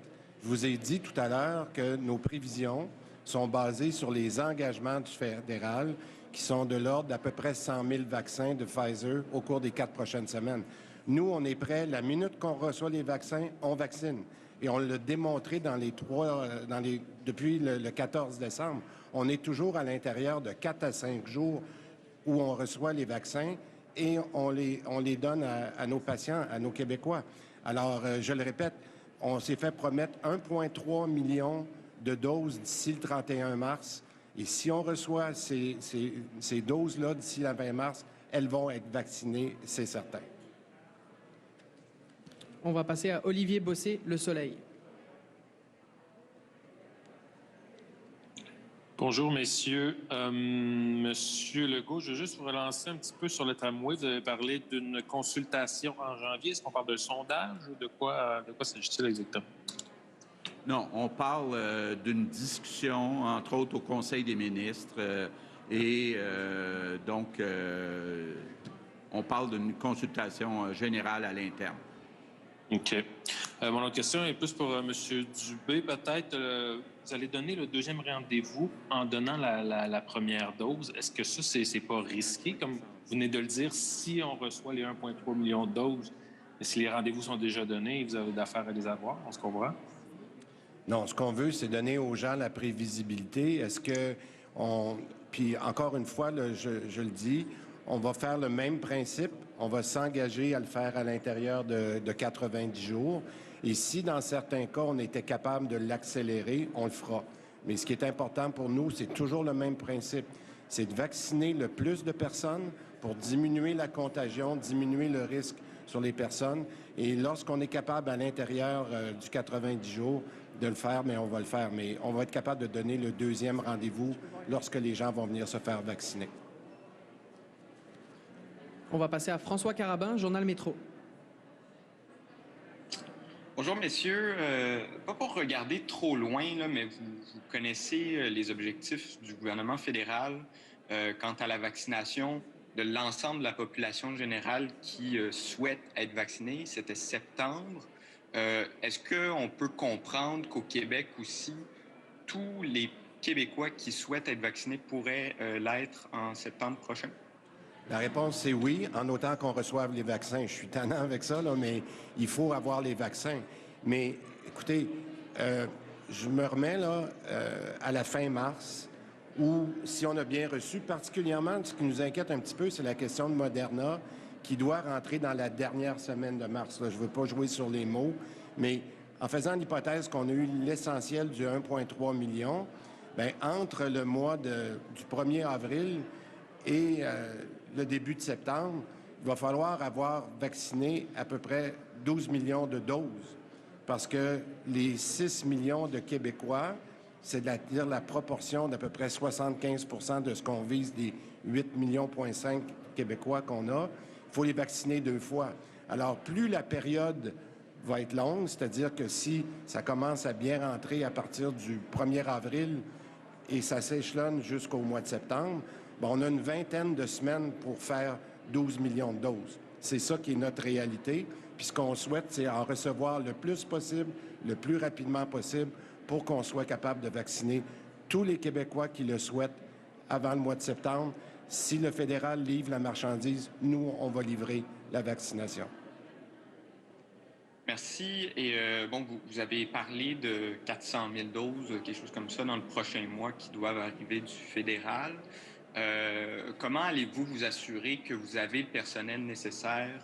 S8: je vous ai dit tout à l'heure que nos prévisions sont basées sur les engagements du fédéral qui sont de l'ordre d'à peu près 100 000 vaccins de Pfizer au cours des 4 prochaines semaines. Nous, on est prêts. La minute qu'on reçoit les vaccins, on vaccine. Et on l'a démontré depuis le 14 décembre. On est toujours à l'intérieur de 4 à 5 jours où on reçoit les vaccins et on les donne à nos patients, à nos Québécois. Alors, je le répète, on s'est fait promettre 1,3 million de doses d'ici le 31 mars. Et si on reçoit ces doses-là d'ici le 20 mars, elles vont être vaccinées, c'est certain.
S4: On va passer à Olivier Bossé, Le Soleil.
S15: Bonjour, messieurs. Monsieur Legault, je veux juste vous relancer un petit peu sur le tramway. Vous avez parlé d'une consultation en janvier. Est-ce qu'on parle de sondage ou de quoi s'agit-il exactement?
S5: Non, on parle d'une discussion, entre autres, au Conseil des ministres. Donc, on parle d'une consultation générale à l'interne.
S15: OK. Mon autre question est plus pour M. Dubé, peut-être. Vous allez donner le deuxième rendez-vous en donnant la première dose. Est-ce que ça, c'est pas risqué? Comme vous venez de le dire, si on reçoit les 1,3 million de doses, et si les rendez-vous sont déjà donnés, vous avez d'affaires à les avoir, on se comprend?
S8: Non, ce qu'on veut, c'est donner aux gens la prévisibilité. Est-ce que Puis encore une fois, là, je le dis, on va faire le même principe. On va s'engager à le faire à l'intérieur de 90 jours. Et si, dans certains cas, on était capable de l'accélérer, on le fera. Mais ce qui est important pour nous, c'est toujours le même principe. C'est de vacciner le plus de personnes pour diminuer la contagion, diminuer le risque sur les personnes. Et lorsqu'on est capable, à l'intérieur du 90 jours, de le faire, mais on va le faire. Mais on va être capable de donner le deuxième rendez-vous lorsque les gens vont venir se faire vacciner.
S4: On va passer à François Carabin, Journal Métro.
S16: Bonjour, messieurs. Pas pour regarder trop loin, là, mais vous connaissez les objectifs du gouvernement fédéral quant à la vaccination de l'ensemble de la population générale qui souhaite être vaccinée. C'était septembre. Est-ce qu'on peut comprendre qu'au Québec aussi, tous les Québécois qui souhaitent être vaccinés pourraient l'être en septembre prochain?
S8: La réponse, c'est oui, en autant qu'on reçoive les vaccins. Je suis tannant avec ça, là, mais il faut avoir les vaccins. Mais écoutez, je me remets là à la fin mars, où si on a bien reçu, particulièrement, ce qui nous inquiète un petit peu, c'est la question de Moderna, qui doit rentrer dans la dernière semaine de mars. Là, je ne veux pas jouer sur les mots, mais en faisant l'hypothèse qu'on a eu l'essentiel du 1,3 million, bien, entre le mois du 1er avril et le début de septembre, il va falloir avoir vacciné à peu près 12 millions de doses parce que les 6 millions de Québécois, c'est-à-dire la proportion d'à peu près 75 de ce qu'on vise des 8,5 millions Québécois qu'on a, il faut les vacciner 2 fois. Alors, plus la période va être longue, c'est-à-dire que si ça commence à bien rentrer à partir du 1er avril et ça s'échelonne jusqu'au mois de septembre, bien, on a une vingtaine de semaines pour faire 12 millions de doses. C'est ça qui est notre réalité. Puis ce qu'on souhaite, c'est en recevoir le plus possible, le plus rapidement possible, pour qu'on soit capable de vacciner tous les Québécois qui le souhaitent avant le mois de septembre. Si le fédéral livre la marchandise, nous, on va livrer la vaccination.
S16: Merci. Et bon, vous avez parlé de 400 000 doses, quelque chose comme ça, dans le prochain mois qui doivent arriver du fédéral. Comment allez-vous vous assurer que vous avez le personnel nécessaire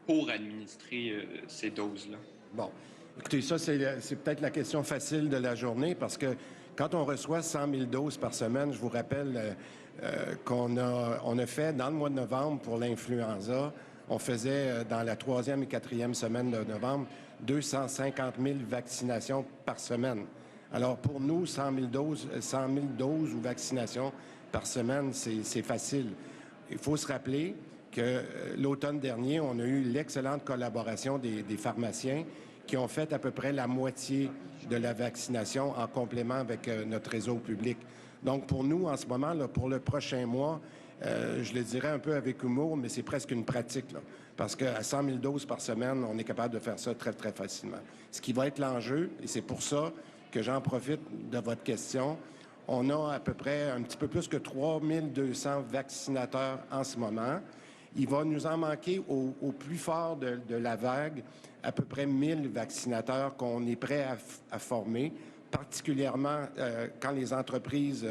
S16: pour administrer ces doses-là? Bon,
S8: écoutez, ça, c'est peut-être la question facile de la journée parce que quand on reçoit 100 000 doses par semaine, je vous rappelle qu'on a fait dans le mois de novembre pour l'influenza, on faisait dans la 3e et 4e semaine de novembre 250 000 vaccinations par semaine. Alors pour nous, 100 000 doses ou vaccinations par semaine, c'est facile. Il faut se rappeler que l'automne dernier, on a eu l'excellente collaboration des pharmaciens qui ont fait à peu près la moitié de la vaccination en complément avec notre réseau public. Donc, pour nous, en ce moment, là, pour le prochain mois, je le dirais un peu avec humour, mais c'est presque une pratique, là, parce qu'à 100 000 doses par semaine, on est capable de faire ça très, très facilement. Ce qui va être l'enjeu, et c'est pour ça que j'en profite de votre question, on a à peu près un petit peu plus que 3 200 vaccinateurs en ce moment. Il va nous en manquer au plus fort de la vague à peu près 1000 vaccinateurs qu'on est prêt à former, particulièrement quand les entreprises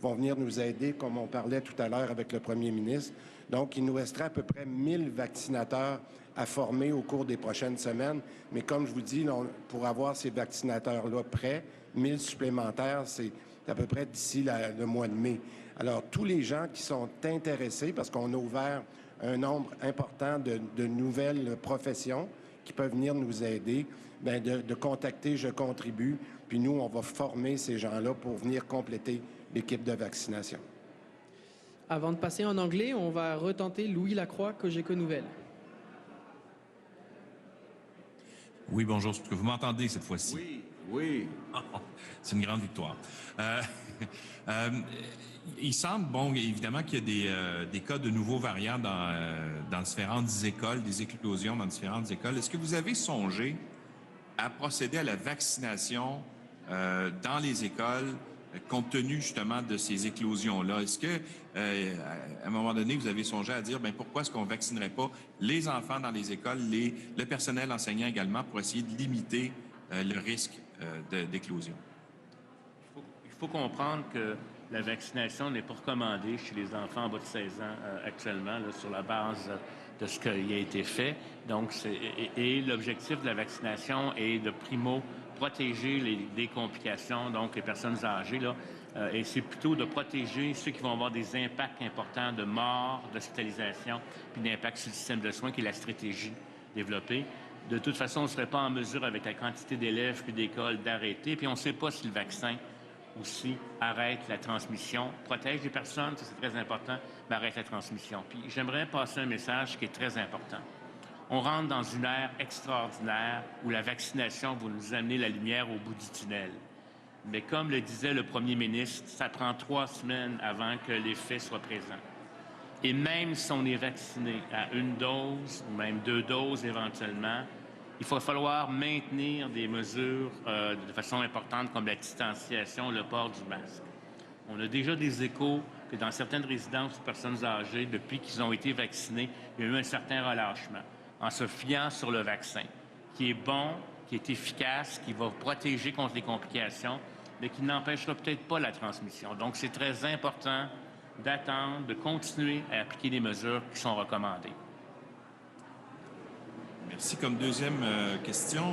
S8: vont venir nous aider, comme on parlait tout à l'heure avec le premier ministre. Donc, il nous restera à peu près 1000 vaccinateurs à former au cours des prochaines semaines. Mais comme je vous dis, là, pour avoir ces vaccinateurs-là prêts, 1000 supplémentaires, c'est à peu près d'ici le mois de mai. Alors, tous les gens qui sont intéressés, parce qu'on a ouvert un nombre important de nouvelles professions qui peuvent venir nous aider, bien, de contacter Je contribue. Puis nous, on va former ces gens-là pour venir compléter l'équipe de vaccination.
S4: Avant de passer en anglais, on va retenter Louis Lacroix, Cogeco Nouvelles.
S17: Oui, bonjour. Est-ce que vous m'entendez cette fois-ci?
S5: Oui, oui.
S17: C'est une grande victoire. Il semble, bon, évidemment, qu'il y a des cas de nouveaux variants dans différentes écoles, des éclosions dans différentes écoles. Est-ce que vous avez songé à procéder à la vaccination dans les écoles compte tenu justement de ces éclosions-là? Est-ce que, à un moment donné, vous avez songé à dire, bien, pourquoi est-ce qu'on ne vaccinerait pas les enfants dans les écoles, le personnel enseignant également, pour essayer de limiter le risque d'éclosion?
S7: Il faut comprendre que la vaccination n'est pas recommandée chez les enfants en bas de 16 ans actuellement, là, sur la base de ce qui a été fait. Donc, et l'objectif de la vaccination est de protéger des complications, donc les personnes âgées, là, et c'est plutôt de protéger ceux qui vont avoir des impacts importants de mort, d'hospitalisation, puis d'impact sur le système de soins, qui est la stratégie développée. De toute façon, on ne serait pas en mesure, avec la quantité d'élèves puis d'écoles, d'arrêter. Puis on ne sait pas si le vaccin aussi arrête la transmission, protège les personnes, ça c'est très important, mais arrête la transmission. Puis j'aimerais passer un message qui est très important. On rentre dans une ère extraordinaire où la vaccination va nous amener la lumière au bout du tunnel. Mais comme le disait le premier ministre, ça prend 3 semaines avant que l'effet soit présent. Et même si on est vacciné à 1 dose, ou même 2 doses éventuellement, il va falloir maintenir des mesures de façon importante comme la distanciation, le port du masque. On a déjà des échos que dans certaines résidences de personnes âgées, depuis qu'ils ont été vaccinés, il y a eu un certain relâchement en se fiant sur le vaccin, qui est bon, qui est efficace, qui va protéger contre les complications, mais qui n'empêchera peut-être pas la transmission. Donc, c'est très important d'attendre, de continuer à appliquer les mesures qui sont recommandées.
S17: Merci. Comme deuxième question,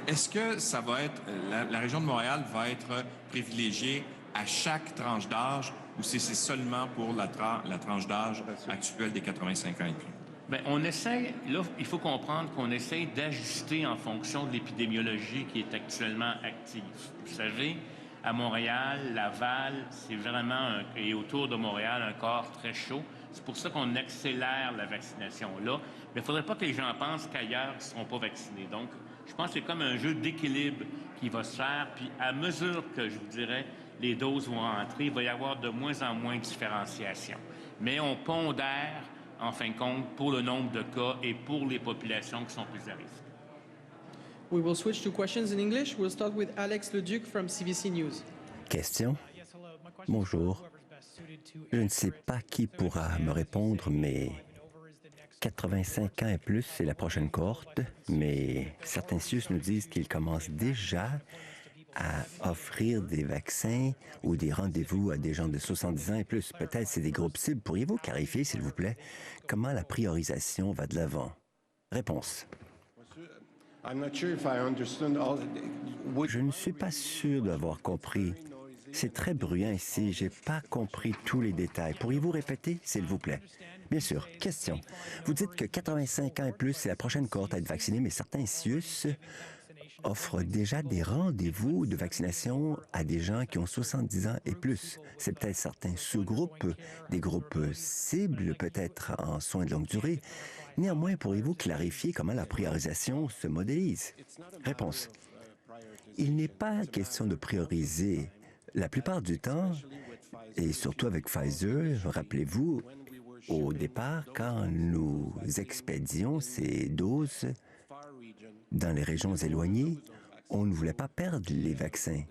S17: est-ce que ça va être, la région de Montréal va être privilégiée à chaque tranche d'âge ou si c'est seulement pour la tranche d'âge actuelle des 85 ans et plus?
S7: Bien, on essaie, là, il faut comprendre qu'on essaie d'ajuster en fonction de l'épidémiologie qui est actuellement active. Vous savez, à Montréal, Laval, c'est vraiment, et autour de Montréal, un corps très chaud. C'est pour ça qu'on accélère la vaccination là. Mais il ne faudrait pas que les gens pensent qu'ailleurs, ils ne seront pas vaccinés. Donc, je pense que c'est comme un jeu d'équilibre qui va se faire. Puis, à mesure que, je vous dirais, les doses vont entrer, il va y avoir de moins en moins de différenciation. Mais on pondère, en fin de compte, pour le nombre de cas et pour les populations qui sont plus à risque.
S4: We will switch to questions in English. We'll start with Alex Leduc from CBC News.
S3: Question? Bonjour. Je ne sais pas qui pourra me répondre, mais 85 ans et plus, c'est la prochaine cohorte, mais certains CIUS nous disent qu'ils commencent déjà à offrir des vaccins ou des rendez-vous à des gens de 70 ans et plus. Peut-être c'est des groupes cibles. Pourriez-vous clarifier, s'il vous plaît, comment la priorisation va de l'avant? Réponse. Je ne suis pas sûr d'avoir compris. C'est très bruyant ici. Je n'ai pas compris tous les détails. Pourriez-vous répéter, s'il vous plaît? Bien sûr. Question. Vous dites que 85 ans et plus, c'est la prochaine cohorte à être vaccinée, mais certains CIUS offrent déjà des rendez-vous de vaccination à des gens qui ont 70 ans et plus. C'est peut-être certains sous-groupes, des groupes cibles, peut-être en soins de longue durée. Néanmoins, pourriez-vous clarifier comment la priorisation se modélise? Réponse. Il n'est pas question de prioriser. La plupart du temps, et surtout avec Pfizer, rappelez-vous, au départ, quand nous expédions ces doses dans les régions éloignées, on ne voulait pas perdre les vaccins.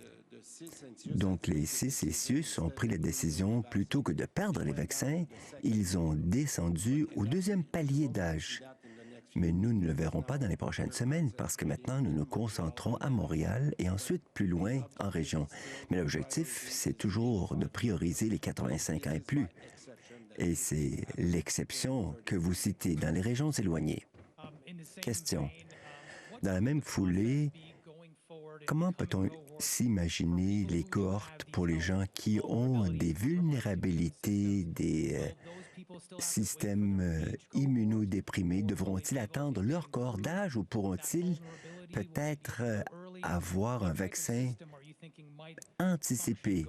S3: Donc, les CIUS ont pris la décision, plutôt que de perdre les vaccins, ils ont descendu au deuxième palier d'âge. Mais nous ne le verrons pas dans les prochaines semaines parce que maintenant, nous nous concentrons à Montréal et ensuite plus loin en région. Mais l'objectif, c'est toujours de prioriser les 85 ans et plus. Et c'est l'exception que vous citez dans les régions éloignées. Question. Dans la même foulée, comment peut-on s'imaginer les cohortes pour les gens qui ont des vulnérabilités, des systèmes immunodéprimés? Devront-ils attendre leur cohorte d'âge ou pourront-ils peut-être avoir un vaccin anticipé?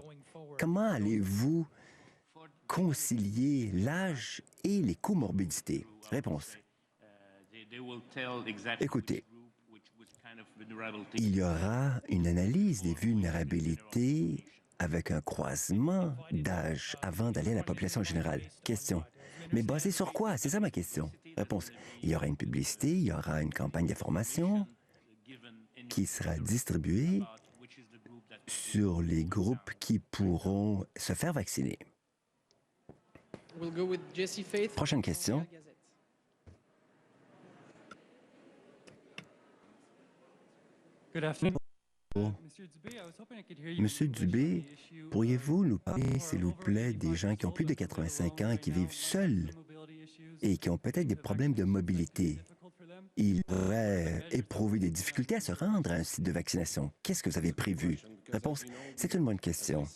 S3: Comment allez-vous concilier l'âge et les comorbidités? Réponse. Écoutez, il y aura une analyse des vulnérabilités avec un croisement d'âge avant d'aller à la population générale. Question. Mais basé sur quoi? C'est ça ma question. Réponse. Il y aura une publicité, il y aura une campagne d'information qui sera distribuée sur les groupes qui pourront se faire vacciner.
S4: We'll go with Jesse Faith.
S3: Prochaine question. Monsieur Dubé, pourriez-vous nous parler, s'il vous plaît, des gens qui ont plus de 85 ans et qui vivent seuls et qui ont peut-être des problèmes de mobilité? Ils pourraient éprouver des difficultés à se rendre à un site de vaccination. Qu'est-ce que vous avez prévu? Réponse, c'est une bonne question.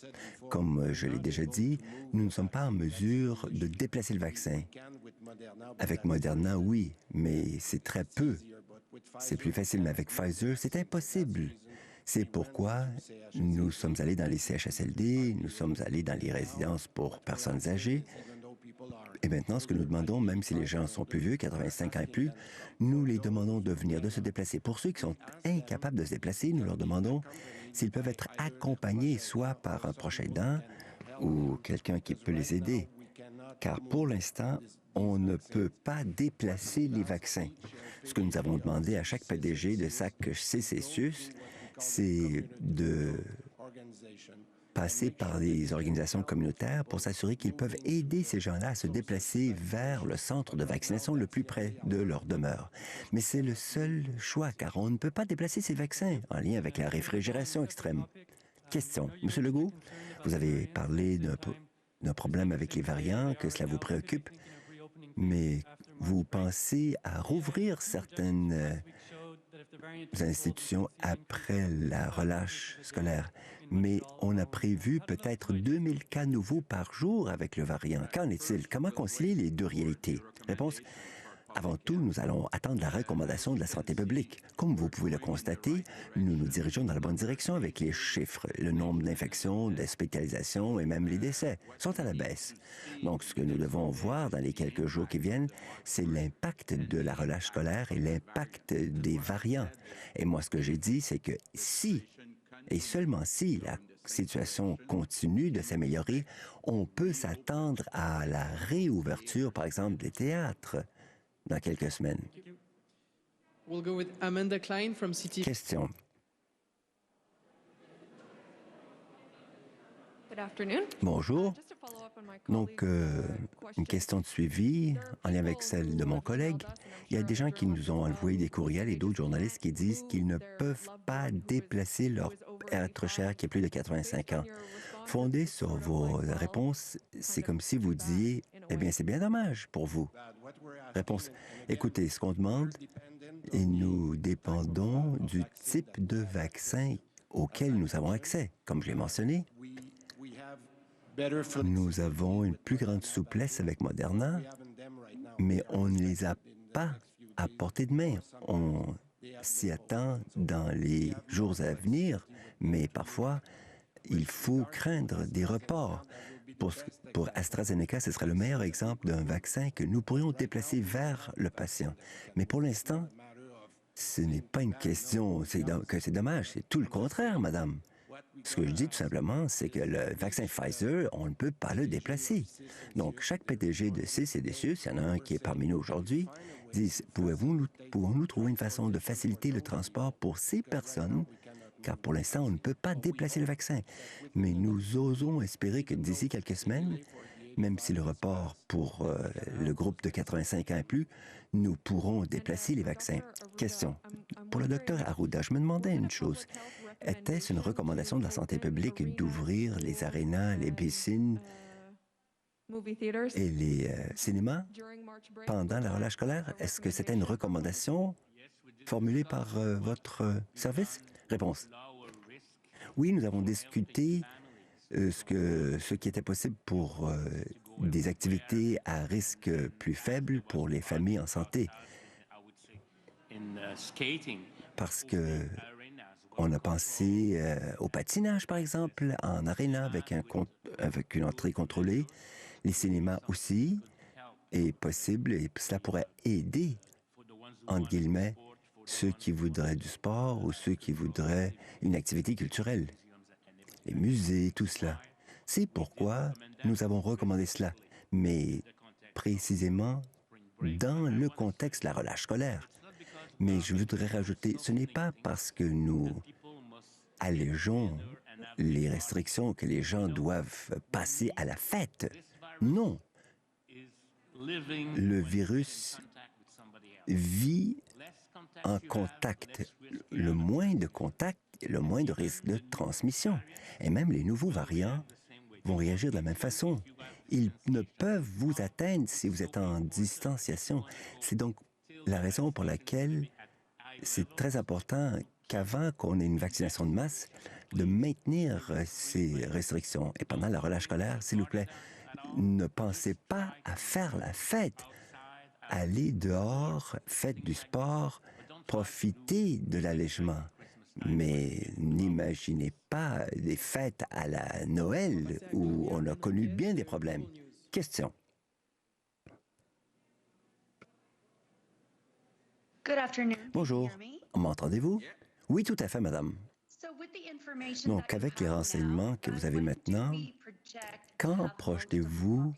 S3: Comme je l'ai déjà dit, nous ne sommes pas en mesure de déplacer le vaccin. Avec Moderna, oui, mais c'est très peu. C'est plus facile, mais avec Pfizer, c'est impossible. C'est pourquoi nous sommes allés dans les CHSLD, nous sommes allés dans les résidences pour personnes âgées. Et maintenant, ce que nous demandons, même si les gens sont plus vieux, 85 ans et plus, nous les demandons de venir, de se déplacer. Pour ceux qui sont incapables de se déplacer, nous leur demandons s'ils peuvent être accompagnés soit par un proche aidant ou quelqu'un qui peut les aider. Car pour l'instant, on ne peut pas déplacer les vaccins. Ce que nous avons demandé à chaque PDG de chaque CCSUS, c'est de passer par les organisations communautaires pour s'assurer qu'ils peuvent aider ces gens-là à se déplacer vers le centre de vaccination le plus près de leur demeure. Mais c'est le seul choix, car on ne peut pas déplacer ces vaccins en lien avec la réfrigération extrême. Question. Monsieur Legault, vous avez parlé d'un problème avec les variants, que cela vous préoccupe, mais vous pensez à rouvrir certaines institutions après la relâche scolaire. Mais on a prévu peut-être 2000 cas nouveaux par jour avec le variant. Qu'en est-il? Comment concilier les deux réalités? Réponse. Avant tout, nous allons attendre la recommandation de la santé publique. Comme vous pouvez le constater, nous nous dirigeons dans la bonne direction avec les chiffres. Le nombre d'infections, d'hospitalisations et même les décès sont à la baisse. Donc, ce que nous devons voir dans les quelques jours qui viennent, c'est l'impact de la relâche scolaire et l'impact des variants. Et moi, ce que j'ai dit, c'est que si, et seulement si, la situation continue de s'améliorer, on peut s'attendre à la réouverture, par exemple, des théâtres dans quelques semaines.
S4: We'll go with Amanda Klein from City.
S3: Question.
S18: Good afternoon.
S3: Bonjour. Donc, une question de suivi en lien avec celle de mon collègue. Il y a des gens qui nous ont envoyé des courriels et d'autres journalistes qui disent qu'ils ne peuvent pas déplacer leur être cher qui a plus de 85 ans. Fondé sur vos réponses, c'est comme si vous disiez, eh bien, c'est bien dommage pour vous. Réponse. Écoutez, ce qu'on demande, et nous dépendons du type de vaccin auquel nous avons accès. Comme je l'ai mentionné, nous avons une plus grande souplesse avec Moderna, mais on ne les a pas à portée de main. On s'y attend dans les jours à venir, mais parfois, il faut craindre des reports. Pour AstraZeneca, ce serait le meilleur exemple d'un vaccin que nous pourrions déplacer vers le patient. Mais pour l'instant, ce n'est pas une question que c'est dommage, c'est tout le contraire, madame. Ce que je dis tout simplement, c'est que le vaccin Pfizer, on ne peut pas le déplacer. Donc, chaque PDG de CDCE, s'il y en a un qui est parmi nous aujourd'hui, disent, pouvons-nous trouver une façon de faciliter le transport pour ces personnes, car pour l'instant, on ne peut pas déplacer le vaccin. Mais nous osons espérer que d'ici quelques semaines, même si le report pour le groupe de 85 ans et plus, nous pourrons déplacer les vaccins. Question. Pour le docteur Arruda, je me demandais une chose. Était-ce une recommandation de la santé publique d'ouvrir les arénas, les piscines et les cinémas pendant la relâche scolaire? Est-ce que c'était une recommandation formulée par votre service? Réponse. Oui, nous avons discuté ce qui était possible pour des activités à risque plus faible pour les familles en santé. Parce que on a pensé au patinage, par exemple, en aréna avec une entrée contrôlée. Les cinémas aussi est possible et cela pourrait aider, entre guillemets, ceux qui voudraient du sport ou ceux qui voudraient une activité culturelle. Les musées, tout cela. C'est pourquoi nous avons recommandé cela, mais précisément dans le contexte de la relâche scolaire. Mais je voudrais rajouter, ce n'est pas parce que nous allégeons les restrictions que les gens doivent passer à la fête. Non. Le virus vit en contact. Le moins de contact, le moins de risque de transmission. Et même les nouveaux variants vont réagir de la même façon. Ils ne peuvent vous atteindre si vous êtes en distanciation. C'est donc la raison pour laquelle c'est très important qu'avant qu'on ait une vaccination de masse, de maintenir ces restrictions. Et pendant la relâche scolaire, s'il vous plaît, ne pensez pas à faire la fête. Allez dehors, faites du sport, profitez de l'allègement. Mais n'imaginez pas des fêtes à la Noël où on a connu bien des problèmes. Question. Bonjour. M'entendez-vous? Oui, tout à fait, madame. Donc, avec les renseignements que vous avez maintenant, quand projetez-vous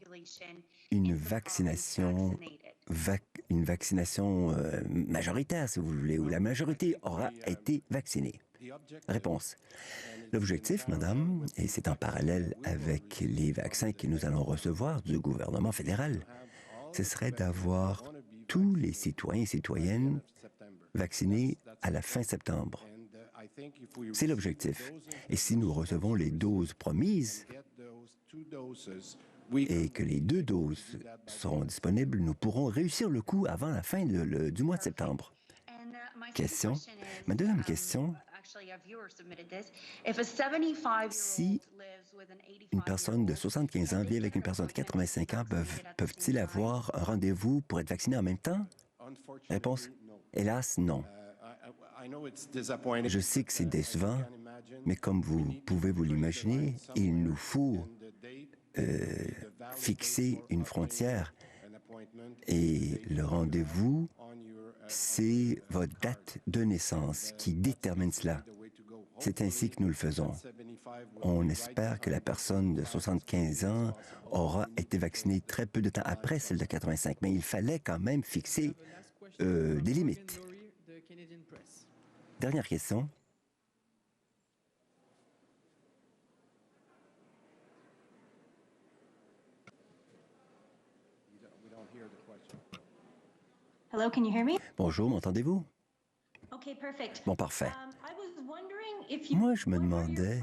S3: une vaccination majoritaire, si vous voulez, où la majorité aura été vaccinée? Réponse. L'objectif, madame, et c'est en parallèle avec les vaccins que nous allons recevoir du gouvernement fédéral, ce serait d'avoir tous les citoyens et citoyennes vaccinés à la fin septembre. C'est l'objectif. Et si nous recevons les doses promises et que les 2 doses seront disponibles, nous pourrons réussir le coup avant la fin du mois de septembre. question. Ma deuxième question, si une personne de 75 ans vit avec une personne de 85 ans, peuvent-ils avoir un rendez-vous pour être vaccinés en même temps? Réponse, hélas, non. Je sais que c'est décevant, mais comme vous pouvez vous l'imaginer, il nous faut fixer une frontière. Et le rendez-vous, c'est votre date de naissance qui détermine cela. C'est ainsi que nous le faisons. On espère que la personne de 75 ans aura été vaccinée très peu de temps après celle de 85, mais il fallait quand même fixer des limites. Dernière question.
S18: Hello, can you hear me?
S3: Bonjour, m'entendez-vous?
S18: Okay, perfect.
S3: Bon, parfait.
S18: I was wondering if you
S3: Moi, je me demandais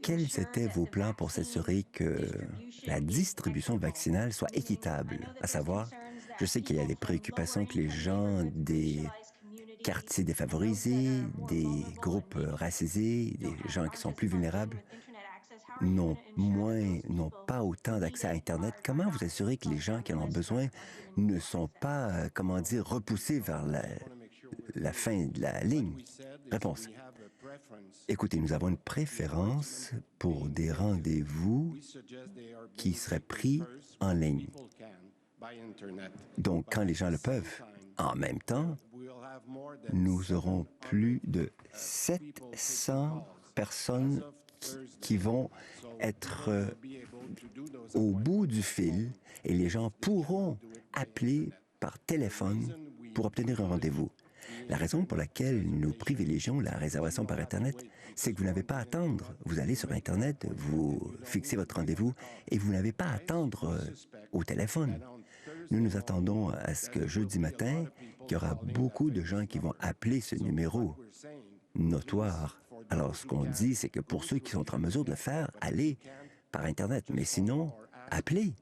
S3: quels étaient vos plans pour s'assurer que la distribution vaccinale soit équitable. À savoir, je sais qu'il y a des préoccupations que les gens des quartiers défavorisés, des groupes racisés, des gens qui sont plus vulnérables, n'ont pas autant d'accès à Internet. Comment vous assurez que les gens qui en ont besoin ne sont pas, repoussés vers la fin de la ligne? Réponse. Écoutez, nous avons une préférence pour des rendez-vous qui seraient pris en ligne. Donc, quand les gens le peuvent, en même temps, nous aurons plus de 700 personnes qui vont être au bout du fil et les gens pourront appeler par téléphone pour obtenir un rendez-vous. La raison pour laquelle nous privilégions la réservation par Internet, c'est que vous n'avez pas à attendre. Vous allez sur Internet, vous fixez votre rendez-vous et vous n'avez pas à attendre au téléphone. Nous nous attendons à ce que jeudi matin, qu'il y aura beaucoup de gens qui vont appeler ce numéro notoire. Alors, ce qu'on dit, c'est que pour ceux qui sont en mesure de le faire, allez par Internet. Mais sinon, appelez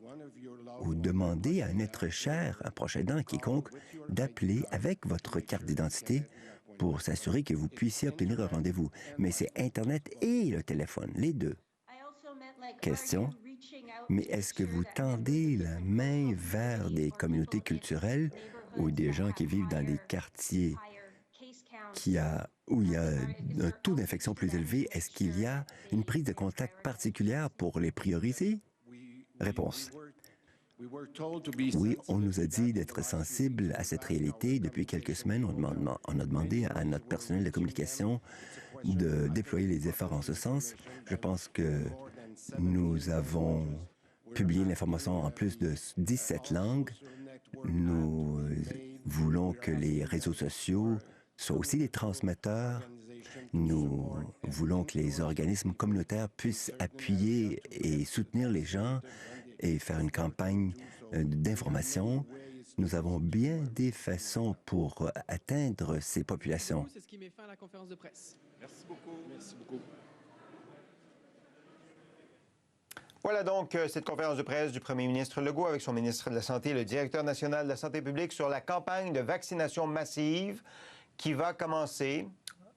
S3: ou demandez à un être cher, un proche aidant, quiconque, d'appeler avec votre carte d'identité pour s'assurer que vous puissiez obtenir un rendez-vous. Mais c'est Internet et le téléphone, les deux. Question. Mais est-ce que vous tendez la main vers des communautés culturelles ou des gens qui vivent dans des quartiers où il y a un taux d'infection plus élevé? Est-ce qu'il y a une prise de contact particulière pour les prioriser? Réponse. Oui, on nous a dit d'être sensible à cette réalité. Depuis quelques semaines, on a demandé à notre personnel de communication de déployer les efforts en ce sens. Je pense que nous avons publié l'information en plus de 17 langues. Nous voulons que les réseaux sociaux soient aussi des transmetteurs. Nous voulons que les organismes communautaires puissent appuyer et soutenir les gens et faire une campagne d'information. Nous avons bien des façons pour atteindre ces populations.
S4: C'est ce qui met fin à la conférence de presse.
S5: Merci beaucoup.
S8: Merci beaucoup.
S2: Voilà donc cette conférence de presse du premier ministre Legault avec son ministre de la Santé et le directeur national de la santé publique sur la campagne de vaccination massive qui va commencer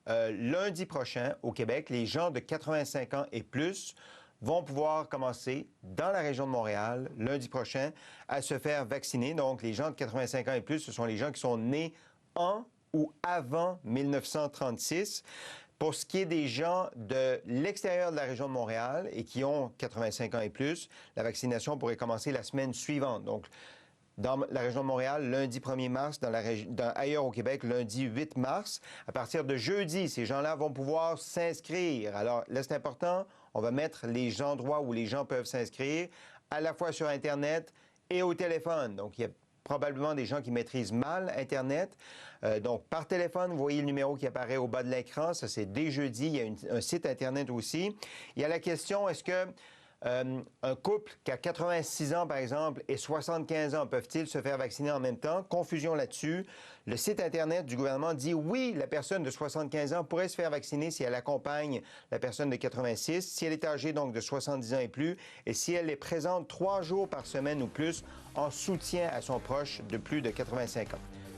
S2: lundi prochain au Québec. Les gens de 85 ans et plus vont pouvoir commencer dans la région de Montréal lundi prochain à se faire vacciner. Donc, les gens de 85 ans et plus, ce sont les gens qui sont nés en ou avant 1936. Pour ce qui est des gens de l'extérieur de la région de Montréal et qui ont 85 ans et plus, la vaccination pourrait commencer la semaine suivante. Donc, dans la région de Montréal, lundi 1er mars, ailleurs au Québec, lundi 8 mars. À partir de jeudi, ces gens-là vont pouvoir s'inscrire. Alors, là, c'est important, on va mettre les endroits où les gens peuvent s'inscrire, à la fois sur Internet et au téléphone. Donc, il y a probablement des gens qui maîtrisent mal Internet. Donc, par téléphone, vous voyez le numéro qui apparaît au bas de l'écran. Ça, c'est dès jeudi. Il y a un site Internet aussi. Il y a la question, est-ce que un couple qui a 86 ans, par exemple, et 75 ans, peuvent-ils se faire vacciner en même temps? Confusion là-dessus. Le site Internet du gouvernement dit oui, la personne de 75 ans pourrait se faire vacciner si elle accompagne la personne de 86, si elle est âgée donc de 70 ans et plus, et si elle est présente 3 jours par semaine ou plus en soutien à son proche de plus de 85 ans.